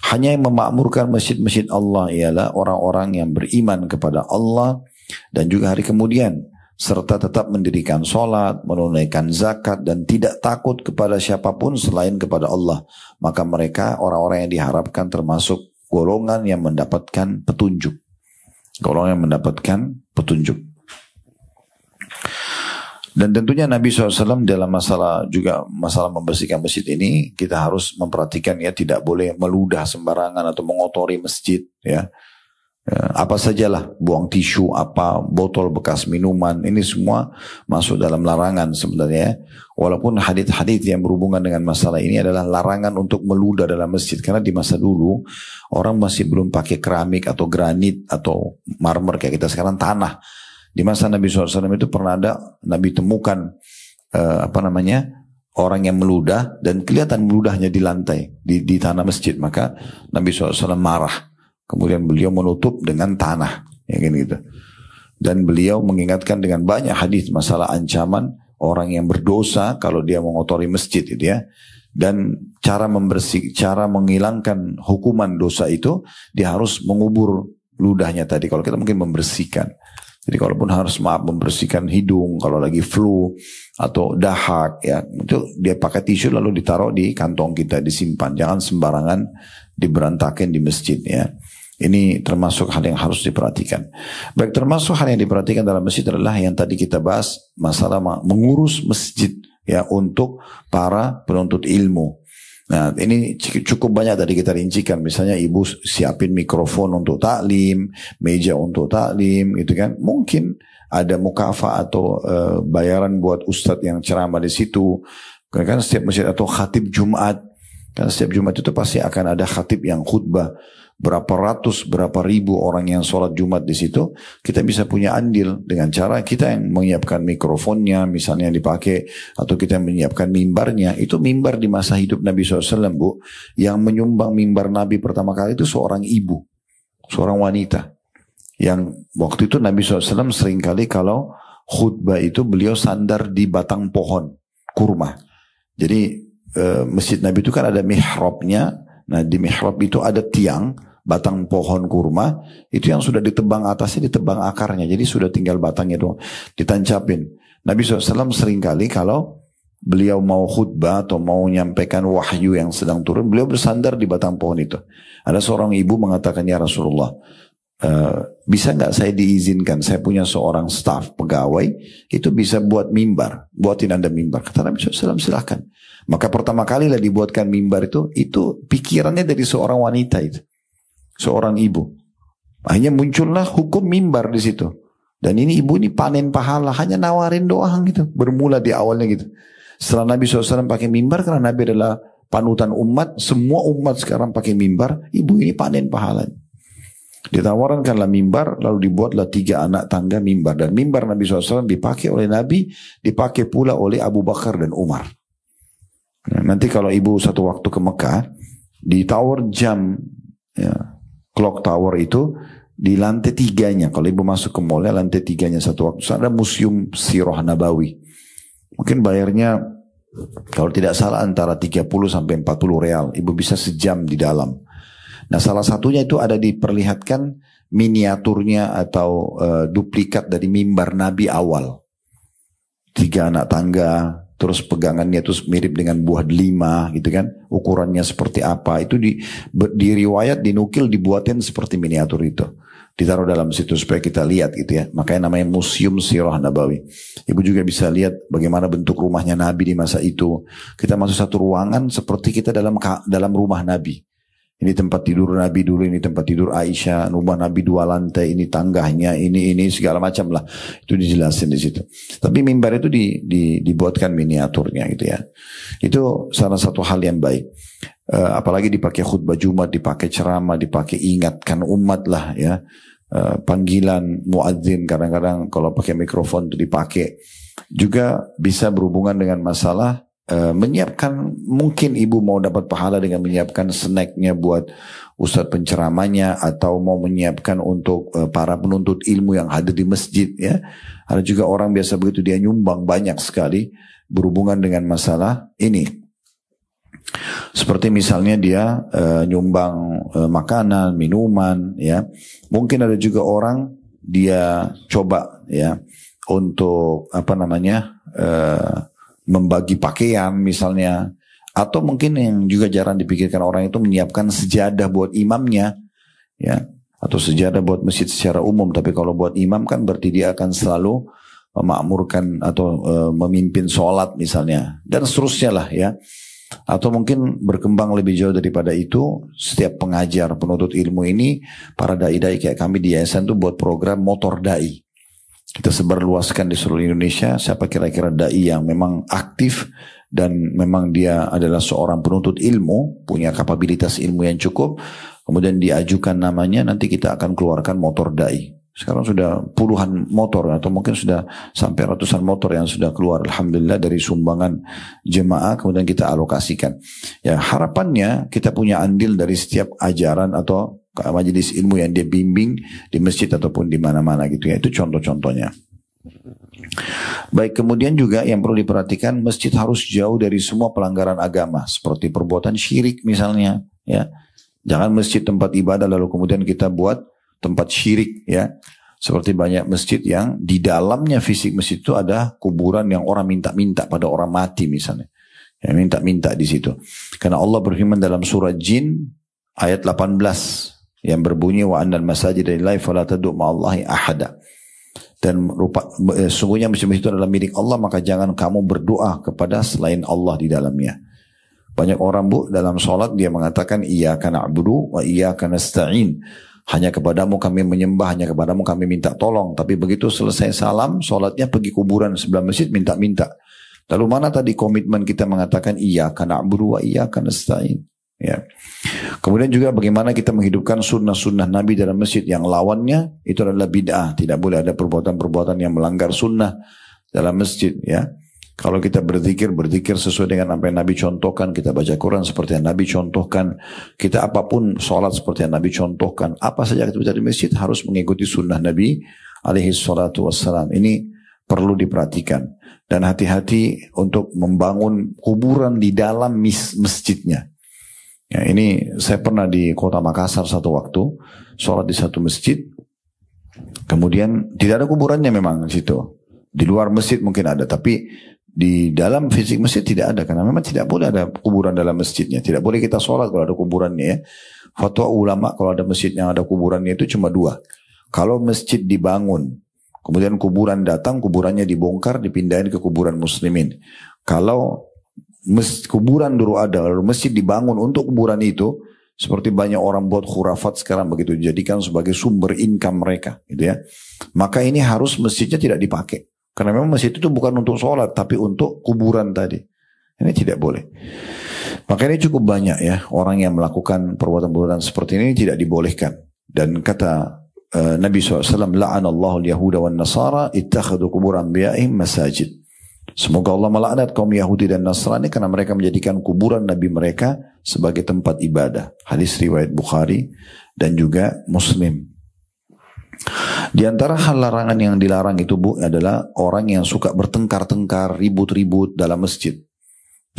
Hanya yang memakmurkan masjid-masjid Allah ialah orang-orang yang beriman kepada Allah dan juga hari kemudian, serta tetap mendirikan sholat, menunaikan zakat, dan tidak takut kepada siapapun selain kepada Allah. Maka mereka orang-orang yang diharapkan termasuk golongan yang mendapatkan petunjuk. Golongan yang mendapatkan petunjuk. Dan tentunya Nabi SAW dalam masalah membersihkan masjid ini, kita harus memperhatikan ya, tidak boleh meludah sembarangan atau mengotori masjid ya. Apa sajalah, buang tisu, apa, botol bekas minuman, ini semua masuk dalam larangan sebenarnya. Walaupun hadits-hadits yang berhubungan dengan masalah ini adalah larangan untuk meludah dalam masjid, karena di masa dulu orang masih belum pakai keramik atau granit atau marmer kayak kita sekarang, tanah. Di masa Nabi SAW itu pernah ada Nabi temukan orang yang meludah dan kelihatan meludahnya di lantai di tanah masjid. Maka Nabi SAW marah. Kemudian beliau menutup dengan tanah, ya kan gitu. Dan beliau mengingatkan dengan banyak hadis masalah ancaman orang yang berdosa kalau dia mengotori masjid itu ya. Dan cara menghilangkan hukuman dosa itu, dia harus mengubur ludahnya tadi. Kalau kita mungkin membersihkan. Jadi kalaupun harus membersihkan hidung kalau lagi flu atau dahak ya, itu dia pakai tisu lalu ditaruh di kantong kita, disimpan. Jangan sembarangan diberantakin di masjid ya. Ini termasuk hal yang harus diperhatikan. Baik, termasuk hal yang diperhatikan dalam masjid adalah yang tadi kita bahas, masalah mengurus masjid ya untuk para penuntut ilmu. Nah, ini cukup banyak tadi kita rincikan. Misalnya ibu siapin mikrofon untuk taklim, meja untuk taklim, gitu kan. Mungkin ada mukafa atau bayaran buat ustadz yang ceramah di situ. Kan setiap masjid atau khatib Jumat. Kan setiap Jumat itu pasti akan ada khatib yang khutbah. Berapa ratus, berapa ribu orang yang sholat Jumat di situ, kita bisa punya andil dengan cara kita yang menyiapkan mikrofonnya, misalnya dipakai, atau kita menyiapkan mimbarnya. Itu mimbar di masa hidup Nabi SAW, Bu. Yang menyumbang mimbar Nabi pertama kali itu seorang ibu, seorang wanita. Yang waktu itu Nabi SAW seringkali kalau khutbah itu beliau sandar di batang pohon kurma. Jadi masjid Nabi itu kan ada mihrabnya. Nah di mihrab itu ada tiang batang pohon kurma, itu yang sudah ditebang atasnya, ditebang akarnya, jadi sudah tinggal batangnya doang, ditancapin. Nabi SAW seringkali kalau beliau mau khutbah atau mau menyampaikan wahyu yang sedang turun, beliau bersandar di batang pohon itu. Ada seorang ibu mengatakan, ya Rasulullah, bisa nggak saya diizinkan, saya punya seorang staf pegawai, itu bisa buat mimbar, buatin Anda mimbar. Kata Nabi SAW, silahkan. Maka pertama kali lah dibuatkan mimbar itu pikirannya dari seorang wanita itu. Seorang ibu. Akhirnya muncullah hukum mimbar di situ. Dan ini ibu ini panen pahala, hanya nawarin doang gitu. Bermula di awalnya gitu. Setelah Nabi SAW pakai mimbar, karena Nabi adalah panutan umat, semua umat sekarang pakai mimbar, ibu ini panen pahala. Ditawarkanlah mimbar, lalu dibuatlah 3 anak tangga mimbar. Dan mimbar Nabi SAW dipakai oleh Nabi, dipakai pula oleh Abu Bakar dan Umar. Nah, nanti kalau ibu satu waktu ke Mekah, di tower jam, ya, clock tower itu di lantai 3-nya. Kalau ibu masuk ke mallnya lantai 3-nya satu waktu. Ada museum Sirah Nabawi. Mungkin bayarnya kalau tidak salah antara 30 sampai 40 real. Ibu bisa sejam di dalam. Nah salah satunya itu ada diperlihatkan miniaturnya atau duplikat dari mimbar Nabi awal. 3 anak tangga. Terus pegangannya itu mirip dengan buah delima gitu kan. Ukurannya seperti apa. Itu di riwayat, dinukil, dibuatin seperti miniatur itu. Ditaruh dalam situ supaya kita lihat gitu ya. Makanya namanya Museum Sirah Nabawi. Ibu juga bisa lihat bagaimana bentuk rumahnya Nabi di masa itu. Kita masuk satu ruangan seperti kita dalam rumah Nabi. Ini tempat tidur Nabi dulu, ini tempat tidur Aisyah, rumah Nabi 2 lantai, ini tangganya, ini segala macam lah. Itu dijelasin di situ. Tapi mimbar itu dibuatkan miniaturnya gitu ya. Itu salah satu hal yang baik. Apalagi dipakai khutbah Jumat, dipakai ceramah, dipakai ingatkan umat lah ya. Panggilan muadzin kadang-kadang kalau pakai mikrofon itu dipakai. Juga bisa berhubungan dengan masalah menyiapkan, mungkin ibu mau dapat pahala dengan menyiapkan snacknya buat ustadz penceramanya, atau mau menyiapkan untuk para penuntut ilmu yang hadir di masjid ya. Ada juga orang biasa begitu, dia nyumbang banyak sekali berhubungan dengan masalah ini. Seperti misalnya dia nyumbang makanan, minuman ya. Mungkin ada juga orang dia coba ya untuk membagi pakaian misalnya, atau mungkin yang juga jarang dipikirkan orang itu menyiapkan sejadah buat imamnya ya, atau sejadah buat masjid secara umum. Tapi kalau buat imam kan berarti dia akan selalu memakmurkan atau memimpin sholat misalnya, dan seterusnya lah ya. Atau mungkin berkembang lebih jauh daripada itu, setiap pengajar penuntut ilmu ini, para dai-dai kayak kami di yayasan itu buat program motor dai. Kita sebarluaskan di seluruh Indonesia siapa kira-kira dai yang memang aktif dan memang dia adalah seorang penuntut ilmu, punya kapabilitas ilmu yang cukup, kemudian diajukan namanya, nanti kita akan keluarkan motor dai. Sekarang sudah puluhan motor atau mungkin sudah sampai ratusan motor yang sudah keluar, alhamdulillah, dari sumbangan jemaah, kemudian kita alokasikan. Ya, harapannya kita punya andil dari setiap ajaran atau majelis ilmu yang dia bimbing di masjid ataupun di mana-mana gitu ya. Itu contoh-contohnya. Baik, kemudian juga yang perlu diperhatikan, masjid harus jauh dari semua pelanggaran agama seperti perbuatan syirik misalnya ya. Jangan masjid tempat ibadah lalu kemudian kita buat tempat syirik ya. Seperti banyak masjid yang di dalamnya fisik masjid itu ada kuburan yang orang minta-minta pada orang mati misalnya. Ya, minta-minta di situ. Karena Allah berfirman dalam surah Jin ayat 18 yang berbunyi wa annal masajid lillahi fala tad'u ma'allahi ahada. Dan sungguhnya masjid itu adalah milik Allah, maka jangan kamu berdoa kepada selain Allah di dalamnya. Banyak orang Bu dalam sholat dia mengatakan iyyaka na'budu wa iyyaka nasta'in. Hanya kepadamu kami menyembah, hanya kepadamu kami minta tolong. Tapi begitu selesai salam, sholatnya pergi kuburan sebelah masjid minta-minta. Lalu mana tadi komitmen kita mengatakan iyyaka na'budu wa iyyaka nasta'in? Ya. Kemudian juga bagaimana kita menghidupkan sunnah-sunnah Nabi dalam masjid, yang lawannya itu adalah bid'ah. Tidak boleh ada perbuatan-perbuatan yang melanggar sunnah dalam masjid. Ya. Kalau kita berzikir sesuai dengan apa yang Nabi contohkan. Kita baca Quran seperti yang Nabi contohkan. Kita apapun sholat seperti yang Nabi contohkan. Apa saja kita di masjid harus mengikuti sunnah Nabi alaihi salatu wassalam. Ini perlu diperhatikan. Dan hati-hati untuk membangun kuburan di dalam masjidnya. Ya, ini saya pernah di kota Makassar satu waktu. Sholat di satu masjid. Kemudian tidak ada kuburannya memang di situ. Di luar masjid mungkin ada. Tapi di dalam fisik masjid tidak ada, karena memang tidak boleh ada kuburan dalam masjidnya. Tidak boleh kita sholat kalau ada kuburannya ya. Fatwa ulama kalau ada masjid yang ada kuburannya itu cuma dua. Kalau masjid dibangun, kemudian kuburan datang, kuburannya dibongkar, dipindahin ke kuburan muslimin. Kalau kuburan dulu ada, lalu masjid dibangun untuk kuburan itu, seperti banyak orang buat khurafat sekarang begitu, dijadikan sebagai sumber income mereka, gitu ya. Maka ini harus masjidnya tidak dipakai. Karena memang masjid itu bukan untuk sholat, tapi untuk kuburan tadi. Ini tidak boleh. Maka ini cukup banyak ya, orang yang melakukan perbuatan-perbuatan seperti ini tidak dibolehkan. Dan kata Nabi SAW, la'anallahu al-yahuda wa nasara ittakhadu kubur anbiya'ihim masajid. Semoga Allah melaknat kaum Yahudi dan Nasrani karena mereka menjadikan kuburan Nabi mereka sebagai tempat ibadah. Hadis riwayat Bukhari dan juga Muslim. Di antara hal larangan yang dilarang itu Bu adalah orang yang suka bertengkar-tengkar, ribut-ribut dalam masjid.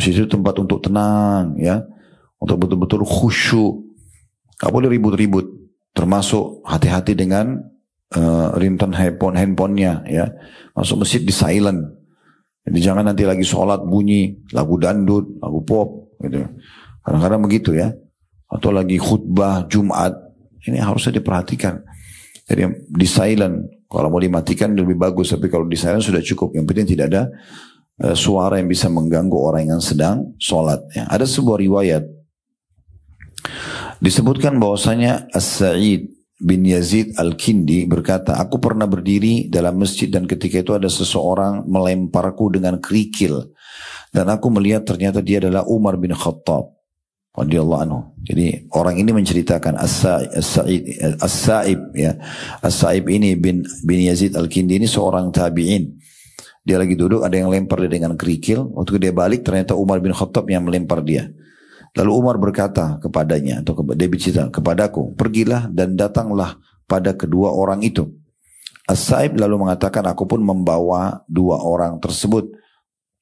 Masjid itu tempat untuk tenang ya, untuk betul-betul khusyuk. Gak boleh ribut-ribut. Termasuk hati-hati dengan ringtone handphonenya ya. Masuk masjid di silent. Jadi jangan nanti lagi sholat bunyi lagu dangdut, lagu pop gitu. Kadang-kadang begitu ya. Atau lagi khutbah Jumat, ini harusnya diperhatikan. Jadi di silent, kalau mau dimatikan lebih bagus, tapi kalau di silent sudah cukup. Yang penting tidak ada suara yang bisa mengganggu orang yang sedang sholat. Ya. Ada sebuah riwayat disebutkan bahwasanya As-Sa'id bin Yazid Al-Kindi berkata, aku pernah berdiri dalam masjid dan ketika itu ada seseorang melemparku dengan kerikil dan aku melihat ternyata dia adalah Umar bin Khattab radhiyallahu anhu. Jadi orang ini menceritakan As-Sa'ib ya. As-Sa'ib ini bin Yazid Al-Kindi ini seorang tabi'in. Dia lagi duduk, ada yang lempar dia dengan kerikil. Waktu dia balik ternyata Umar bin Khattab yang melempar dia. Lalu Umar berkata kepadanya, atau dia bercerita, kepadaku, pergilah dan datanglah pada kedua orang itu. As-Sa'ib lalu mengatakan, aku pun membawa dua orang tersebut.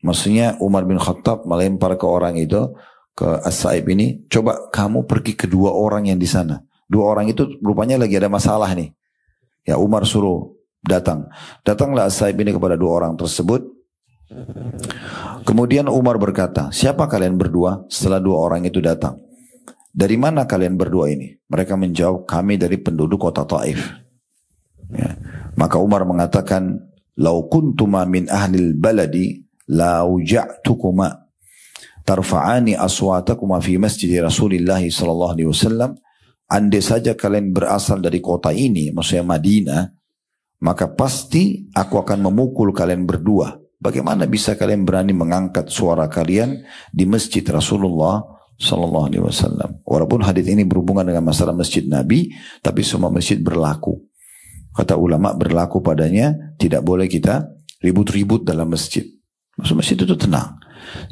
Maksudnya Umar bin Khattab melempar ke orang itu, ke As-Sa'ib ini, coba kamu pergi ke dua orang yang di sana. Dua orang itu rupanya lagi ada masalah nih. Ya Umar suruh datang. Datanglah As-Sa'ib ini kepada dua orang tersebut. Kemudian Umar berkata, siapa kalian berdua? Setelah dua orang itu datang, dari mana kalian berdua ini? Mereka menjawab, kami dari penduduk kota Taif. Ya. Maka Umar mengatakan, lau kuntuma min ahlil baladi lauja'tukuma tarfa'ani aswatakuma fi masjid Rasulullah sallallahu alaihi wasallam. Andai saja kalian berasal dari kota ini, maksudnya Madinah, maka pasti aku akan memukul kalian berdua. Bagaimana bisa kalian berani mengangkat suara kalian di masjid Rasulullah sallallahu alaihi wasallam? Walaupun hadis ini berhubungan dengan masalah masjid Nabi, tapi semua masjid berlaku. Kata ulama berlaku padanya, tidak boleh kita ribut-ribut dalam masjid. Maksud masjid itu tenang.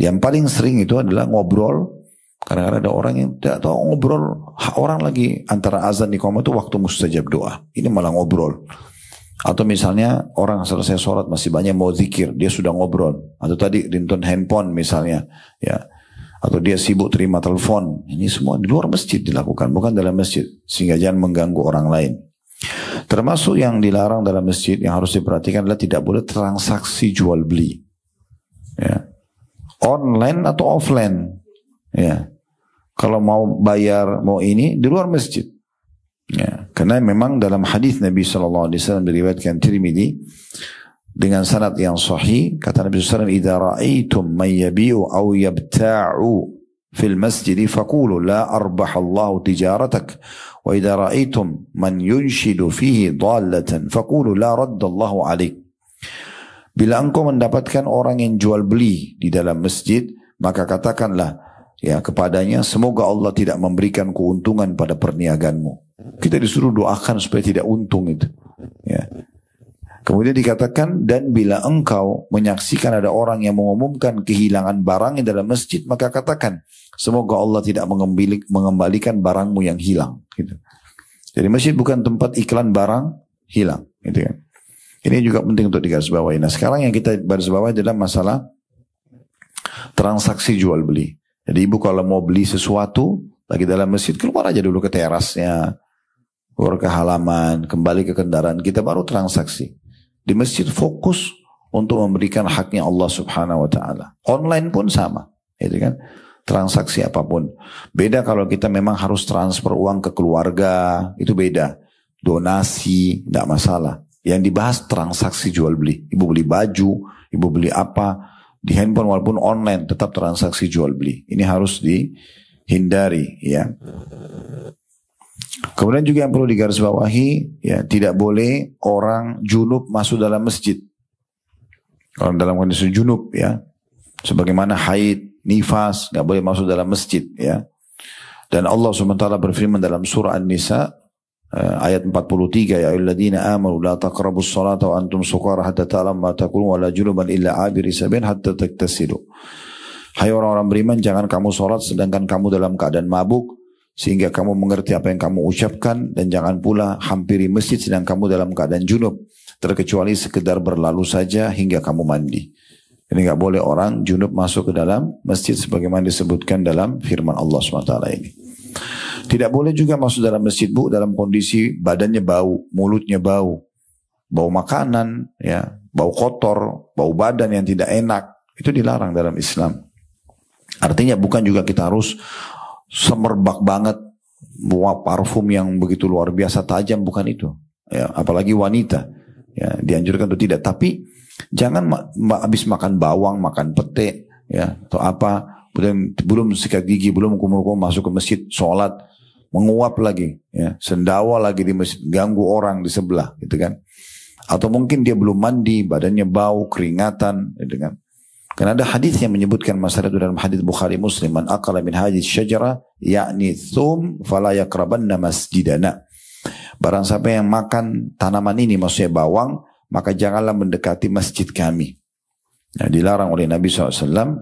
Yang paling sering itu adalah ngobrol. Kadang-kadang ada orang yang tidak tahu ngobrol. Orang lagi antara azan di iqamah itu waktu mustajab doa. Ini malah ngobrol. Atau misalnya orang selesai sholat masih banyak mau zikir, dia sudah ngobrol. Atau tadi ringtone handphone misalnya, ya. Atau dia sibuk terima telepon. Ini semua di luar masjid dilakukan, bukan dalam masjid, sehingga jangan mengganggu orang lain. Termasuk yang dilarang dalam masjid yang harus diperhatikan adalah tidak boleh transaksi jual beli, ya. Online atau offline, ya. Kalau mau bayar mau ini di luar masjid. Ya, karena memang dalam hadis Nabi SAW diriwayatkan Tirmidzi dengan sanad yang sahih, kata Nabi SAW, "Idza ra'aitum man yabi'u aw yabta'u fil masjid faqulu la arbahallahu tijaratak wa idza ra'aitum man yunshidu fihi dhallatan faqulu la raddallahu alaik. Bila engkau mendapatkan orang yang jual beli di dalam masjid, maka katakanlah ya kepadanya, semoga Allah tidak memberikan keuntungan pada perniagaanmu. Kita disuruh doakan supaya tidak untung itu. Ya. Kemudian dikatakan, dan bila engkau menyaksikan ada orang yang mengumumkan kehilangan barangnya dalam masjid, maka katakan, semoga Allah tidak mengembalikan barangmu yang hilang. Gitu. Jadi masjid bukan tempat iklan barang hilang. Gitu kan. Ini juga penting untuk digarisbawahi. Nah sekarang yang kita garisbawahi adalah masalah transaksi jual beli. Jadi ibu kalau mau beli sesuatu lagi dalam masjid, keluar aja dulu ke terasnya, keluar ke halaman, kembali ke kendaraan kita, baru transaksi. Di masjid fokus untuk memberikan haknya Allah subhanahu wa ta'ala. Online pun sama. Gitu kan? Transaksi apapun. Beda kalau kita memang harus transfer uang ke keluarga. Itu beda. Donasi, tidak masalah. Yang dibahas transaksi jual beli. Ibu beli baju, ibu beli apa. Di handphone walaupun online tetap transaksi jual beli. Ini harus dihindari. Ya. Kemudian juga yang perlu digarisbawahi, ya tidak boleh orang junub masuk dalam masjid. Orang dalam kondisi junub, ya, sebagaimana haid, nifas, nggak boleh masuk dalam masjid, ya. Dan Allah SWT berfirman dalam surah An-Nisa ayat 43, ya ayyuhalladzina amanu la taqrabus salata wa antum sukara hatta ta'lamu ma taqulun wa la junuban illa abiri sabil hatta taktasilu. Hai orang-orang beriman, jangan kamu salat sedangkan kamu dalam keadaan mabuk, sehingga kamu mengerti apa yang kamu ucapkan, dan jangan pula hampiri masjid sedang kamu dalam keadaan junub, terkecuali sekedar berlalu saja hingga kamu mandi. Ini nggak boleh orang junub masuk ke dalam masjid sebagaimana disebutkan dalam firman Allah SWT ini. Tidak boleh juga masuk dalam masjid, Bu, dalam kondisi badannya bau, mulutnya bau, bau makanan, ya, bau kotor, bau badan yang tidak enak, itu dilarang dalam Islam. Artinya bukan juga kita harus semerbak banget, bawa parfum yang begitu luar biasa tajam, bukan itu. Ya, apalagi wanita, ya, dianjurkan untuk tidak. Tapi jangan habis makan bawang, makan pete, ya, atau apa, belum sikat gigi, belum kumur-kumur masuk ke masjid, sholat, menguap lagi, ya, sendawa lagi di masjid, ganggu orang di sebelah, gitu kan. Atau mungkin dia belum mandi, badannya bau, keringatan, gitu kan. Karena ada hadis yang menyebutkan masalah itu dalam hadis Bukhari Muslim, man akala min hadis syajara yakni thum fala yakrabanna masjidana. Barang siapa yang makan tanaman ini, maksudnya bawang, maka janganlah mendekati masjid kami. Nah, dilarang oleh Nabi SAW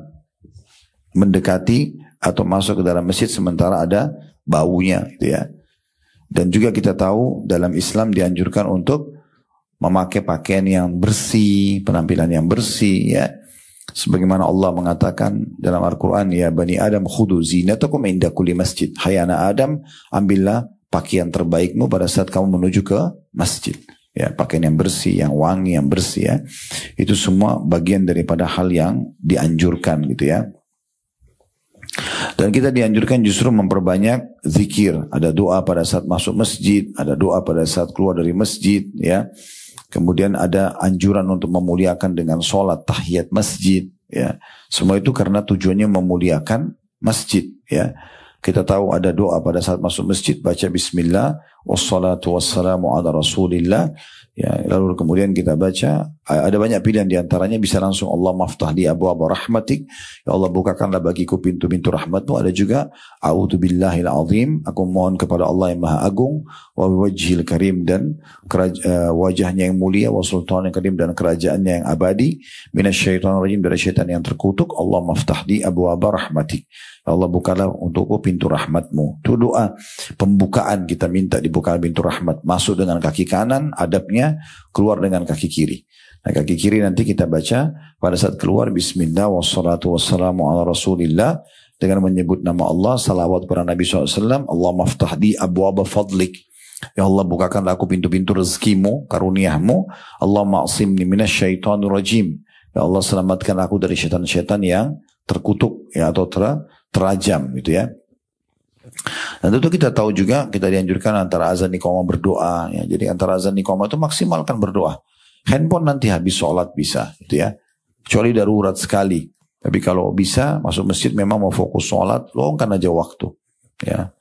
mendekati atau masuk ke dalam masjid sementara ada baunya, gitu ya. Dan juga kita tahu dalam Islam dianjurkan untuk memakai pakaian yang bersih, penampilan yang bersih, ya. Sebagaimana Allah mengatakan dalam Al-Quran, ya Bani Adam khudu zinatakum inda kulli masjid. Hai anak Adam, ambillah pakaian terbaikmu pada saat kamu menuju ke masjid. Ya, pakaian yang bersih, yang wangi, yang bersih, ya. Itu semua bagian daripada hal yang dianjurkan, gitu ya. Dan kita dianjurkan justru memperbanyak zikir. Ada doa pada saat masuk masjid, ada doa pada saat keluar dari masjid, ya. Kemudian ada anjuran untuk memuliakan dengan sholat tahiyat masjid, ya. Semua itu karena tujuannya memuliakan masjid, ya. Kita tahu ada doa pada saat masuk masjid, baca bismillah wassalatu wassalamu ala rasulillah, ya. Lalu kemudian kita baca, ada banyak pilihan diantaranya bisa langsung Allah maftah li abwaaba rahmatik, ya Allah bukakanlah bagiku pintu-pintu rahmatmu. Ada juga a'udzu billahil azim, aku mohon kepada Allah yang maha agung, wa wajhil karim, dan wajahnya yang mulia, wa sultanil karim, dan kerajaannya yang abadi, minasyaitonir rajim, dari syaitan yang terkutuk, Allah maftah li abwaaba rahmatik, ya Allah bukalah untukku pintu rahmatmu. Itu doa pembukaan, kita minta dibuka pintu rahmat, masuk dengan kaki kanan adabnya, keluar dengan kaki kiri. Nah, kaki kiri nanti kita baca pada saat keluar bismillah wassalatu wassalamu ala rasulillah, dengan menyebut nama Allah, salawat kepada Nabi SAW, Allah maftah di abwaba fadlik, ya Allah bukakanlah aku pintu-pintu rezekimu, karuniamu, Allah ma'asimni minasyaitonir rajim, ya Allah selamatkan aku dari syaitan-syaitan yang terkutuk, ya, atau terajam, gitu ya. Dan tentu kita tahu juga kita dianjurkan antara azan iqamah berdoa, ya. Jadi antara azan iqamah itu maksimalkan berdoa. Handphone nanti habis sholat bisa, gitu ya. Kecuali darurat sekali. Tapi kalau bisa masuk masjid memang mau fokus sholat, luangkan aja waktu. Ya.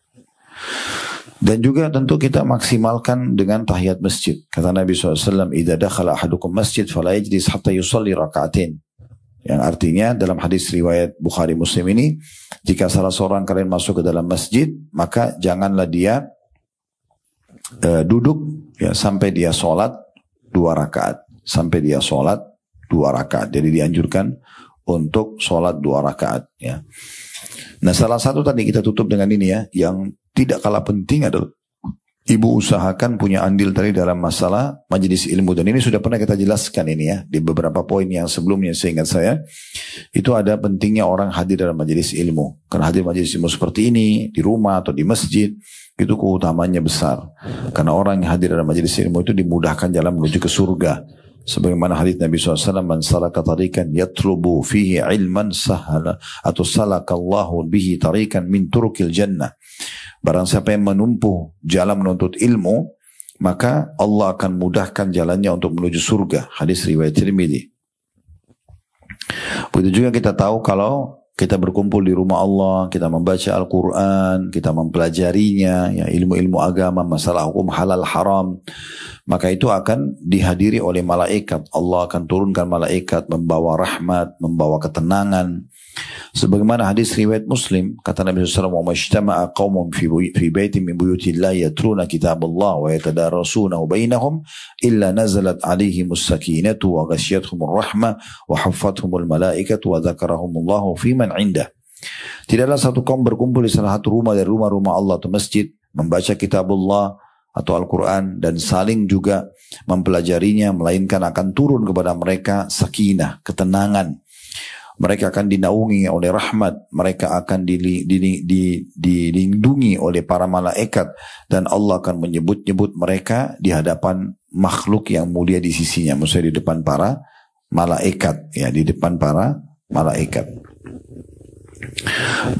Dan juga tentu kita maksimalkan dengan tahiyat masjid. Kata Nabi SAW, "Idza dakhala ahadukum masjid fala yajlis hatta yusalli raka'atain." Yang artinya dalam hadis riwayat Bukhari Muslim ini, jika salah seorang kalian masuk ke dalam masjid, maka janganlah dia duduk ya, sampai dia sholat 2 rakaat. Sampai dia sholat 2 rakaat. Jadi dianjurkan untuk sholat 2 rakaat. Ya. Nah salah satu tadi kita tutup dengan ini ya, yang tidak kalah penting adalah ibu usahakan punya andil tadi dalam masalah majelis ilmu. Dan ini sudah pernah kita jelaskan ini ya, di beberapa poin yang sebelumnya seingat saya. Itu ada pentingnya orang hadir dalam majelis ilmu. Karena hadir majelis ilmu seperti ini, di rumah atau di masjid, itu keutamanya besar. Karena orang yang hadir dalam majelis ilmu itu dimudahkan jalan menuju ke surga. Sebagaimana hadis Nabi SAW, "Man salaka tariqan yatlubu fihi ilman sahala atau salakallahu bihi tariqan min turukil jannah." Barang siapa yang menempuh jalan menuntut ilmu, maka Allah akan mudahkan jalannya untuk menuju surga. Hadis riwayat Tirmidzi. Begitu juga kita tahu kalau kita berkumpul di rumah Allah, kita membaca Al-Quran, kita mempelajarinya, ya, ilmu-ilmu agama, masalah hukum halal haram, maka itu akan dihadiri oleh malaikat. Allah akan turunkan malaikat membawa rahmat, membawa ketenangan. Sebagaimana hadis riwayat Muslim, kata Nabi SAW, "Wa majtama'a qaumun fi baitin min buyutillahi yatluna kitaballah wa yatadarasunahu bainahum illa nazalat 'alaihimus sakinatu wa ghasyiyatuhumur rahmah wa haffathumul malaikatu wa dzakarahumullahu fi man 'indah." Tidaklah satu kaum berkumpul di salah satu rumah dari rumah-rumah Allah atau masjid, membaca kitabullah atau Al-Quran dan saling juga mempelajarinya, melainkan akan turun kepada mereka sakinah, ketenangan. Mereka akan dinaungi oleh rahmat, mereka akan dilindungi oleh para malaikat, dan Allah akan menyebut-nyebut mereka di hadapan makhluk yang mulia di sisinya, maksudnya di depan para malaikat, ya, di depan para malaikat.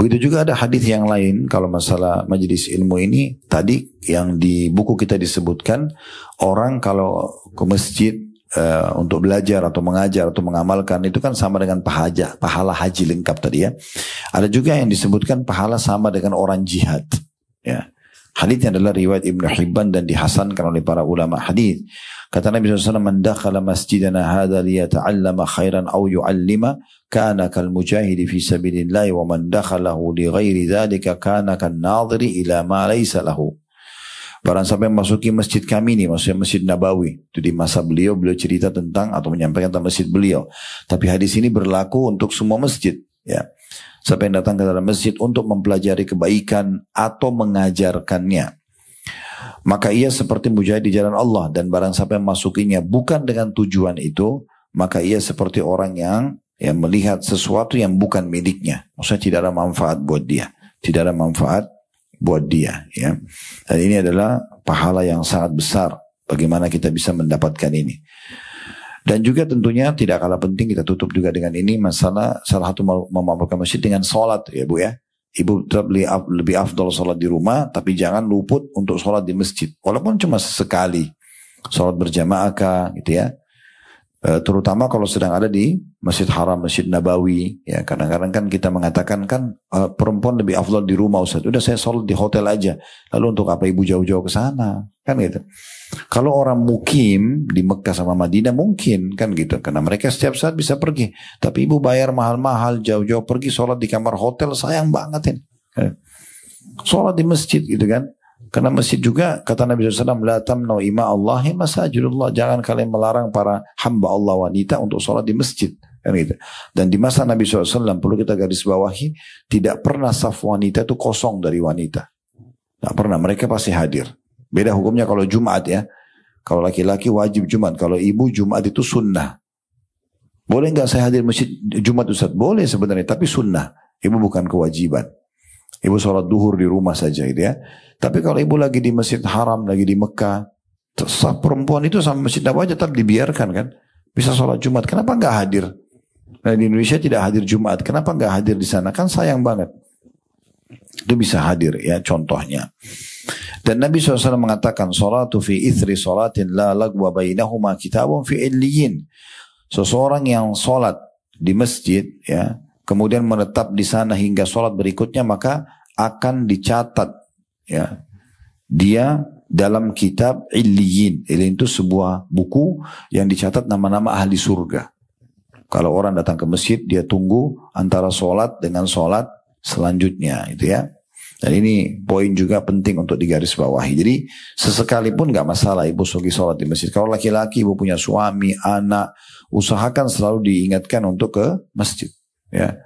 Begitu juga ada hadis yang lain kalau masalah majelis ilmu ini, tadi yang di buku kita disebutkan, orang kalau ke masjid untuk belajar atau mengajar atau mengamalkan itu kan sama dengan pahala haji lengkap tadi ya. Ada juga yang disebutkan pahala sama dengan orang jihad. Ya. Hadisnya adalah riwayat Ibnu Hibban dan dihasankan oleh para ulama hadis. Kata Nabi SAW, "Man dakhala masjidana hadha liyata'allama khairan aw yu'allima kana kal mujahidi fi sabilillah wa man dakhalahu li ghairi dzalika kana kan nadhiri ila ma laysa lahu." Barang siapa yang masuki masjid kami ini, maksudnya Masjid Nabawi, itu di masa beliau cerita tentang atau menyampaikan tentang masjid beliau. Tapi hadis ini berlaku untuk semua masjid. Ya. Siapa yang datang ke dalam masjid untuk mempelajari kebaikan atau mengajarkannya, maka ia seperti mujahid di jalan Allah. Dan barang siapa yang masukinya bukan dengan tujuan itu, maka ia seperti orang yang melihat sesuatu yang bukan miliknya. Maksudnya tidak ada manfaat buat dia. Tidak ada manfaat buat dia, ya. Dan ini adalah pahala yang sangat besar. Bagaimana kita bisa mendapatkan ini? Dan juga tentunya tidak kalah penting kita tutup juga dengan ini masalah salah satu memampukan masjid dengan sholat, ya Bu ya. Ibu tetap lebih afdal sholat di rumah, tapi jangan luput untuk sholat di masjid. Walaupun cuma sesekali, sholat berjamaah kah, gitu ya. Terutama kalau sedang ada di Masjid Haram, Masjid Nabawi, ya kadang-kadang kan kita mengatakan kan perempuan lebih afdal di rumah Ustaz. Udah saya sholat di hotel aja. Lalu untuk apa ibu jauh-jauh ke sana? Kan gitu. Kalau orang mukim di Mekah sama Madinah mungkin kan gitu, karena mereka setiap saat bisa pergi. Tapi ibu bayar mahal-mahal jauh-jauh pergi sholat di kamar hotel, sayang banget ini. Sholat di masjid gitu kan. Karena masjid juga kata Nabi SAW, la tamnau ima Allahi masajidullah, jangan kalian melarang para hamba Allah wanita untuk sholat di masjid. Kan gitu. Dan di masa Nabi SAW perlu kita garis bawahi, tidak pernah saf wanita itu kosong dari wanita. Tidak pernah, mereka pasti hadir. Beda hukumnya kalau Jumat ya. Kalau laki-laki wajib Jumat, kalau ibu Jumat itu sunnah. Boleh nggak saya hadir masjid Jumat Ustaz? Boleh sebenarnya, tapi sunnah. Ibu bukan kewajiban. Ibu sholat duhur di rumah saja gitu ya. Tapi kalau ibu lagi di Masjid Haram, lagi di Mekah, sah perempuan itu sama Masjid Nabawi tetap dibiarkan kan. Bisa sholat Jumat, kenapa nggak hadir? Nah di Indonesia tidak hadir Jumat, kenapa nggak hadir di sana? Kan sayang banget. Itu bisa hadir ya contohnya. Dan Nabi SAW mengatakan, sholatu fi ithri sholatin la lagwa bainahuma kitabun fi illiyin. Seseorang yang sholat di masjid ya, kemudian menetap di sana hingga sholat berikutnya, maka akan dicatat ya dia dalam kitab Illiyin. Illiyin itu sebuah buku yang dicatat nama-nama ahli surga. Kalau orang datang ke masjid, dia tunggu antara sholat dengan sholat selanjutnya, itu ya. Dan ini poin juga penting untuk digarisbawahi. Jadi sesekali pun nggak masalah ibu pergi sholat di masjid. Kalau laki-laki ibu punya suami, anak, usahakan selalu diingatkan untuk ke masjid. Ya,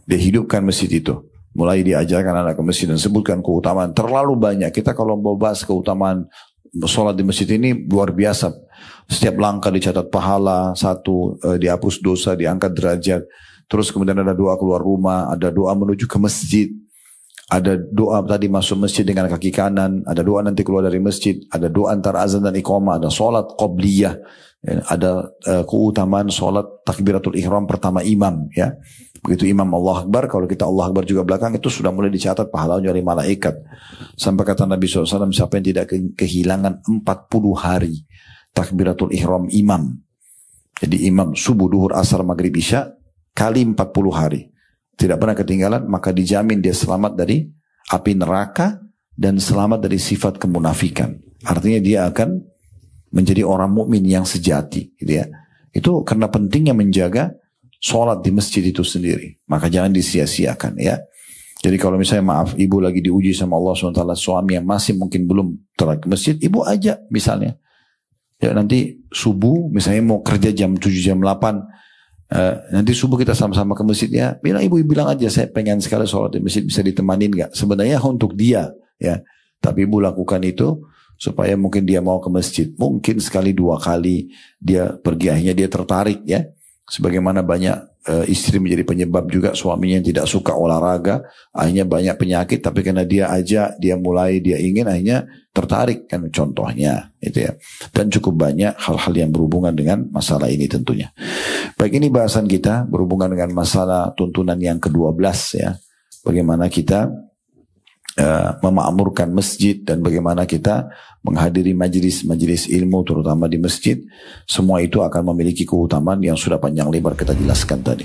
dihidupkan masjid itu. Mulai diajarkan anak ke masjid dan sebutkan keutamaan. Terlalu banyak. Kita kalau mau bahas keutamaan sholat di masjid ini luar biasa. Setiap langkah dicatat pahala, satu dihapus dosa, diangkat derajat. Terus kemudian ada doa keluar rumah, ada doa menuju ke masjid, ada doa tadi masuk masjid dengan kaki kanan, ada doa nanti keluar dari masjid, ada doa antara azan dan iqamah, ada sholat qobliyah, ada keutamaan sholat takbiratul ihram pertama imam ya. Begitu imam Allah Akbar, kalau kita Allah Akbar juga belakang, itu sudah mulai dicatat pahalanya oleh malaikat. Sampai kata Nabi SAW, siapa yang tidak kehilangan 40 hari takbiratul ihram imam. Jadi imam subuh, duhur, asar, maghrib, isya kali 40 hari. Tidak pernah ketinggalan, maka dijamin dia selamat dari api neraka dan selamat dari sifat kemunafikan. Artinya dia akan menjadi orang mukmin yang sejati, gitu ya. Itu karena pentingnya menjaga sholat di masjid itu sendiri. Maka jangan disia-siakan ya. Jadi kalau misalnya maaf ibu lagi diuji sama Allah SWT, suami yang masih mungkin belum telat ke masjid, ibu ajak misalnya. Ya nanti subuh misalnya mau kerja jam 7 jam 8, nanti subuh kita sama-sama ke masjid ya. Ibu bilang aja saya pengen sekali sholat di masjid, bisa ditemanin nggak? Sebenarnya untuk dia ya. Tapi ibu lakukan itu supaya mungkin dia mau ke masjid. Mungkin sekali dua kali dia pergi akhirnya dia tertarik ya. Sebagaimana banyak istri menjadi penyebab juga suaminya yang tidak suka olahraga, akhirnya banyak penyakit, tapi karena dia ajak, dia mulai, dia ingin, akhirnya tertarik kan contohnya itu ya. Dan cukup banyak hal-hal yang berhubungan dengan masalah ini tentunya. Baik, ini bahasan kita berhubungan dengan masalah tuntunan yang ke-12 ya. Bagaimana kita memakmurkan masjid dan bagaimana kita menghadiri majelis-majelis ilmu terutama di masjid. Semua itu akan memiliki keutamaan yang sudah panjang lebar kita jelaskan tadi.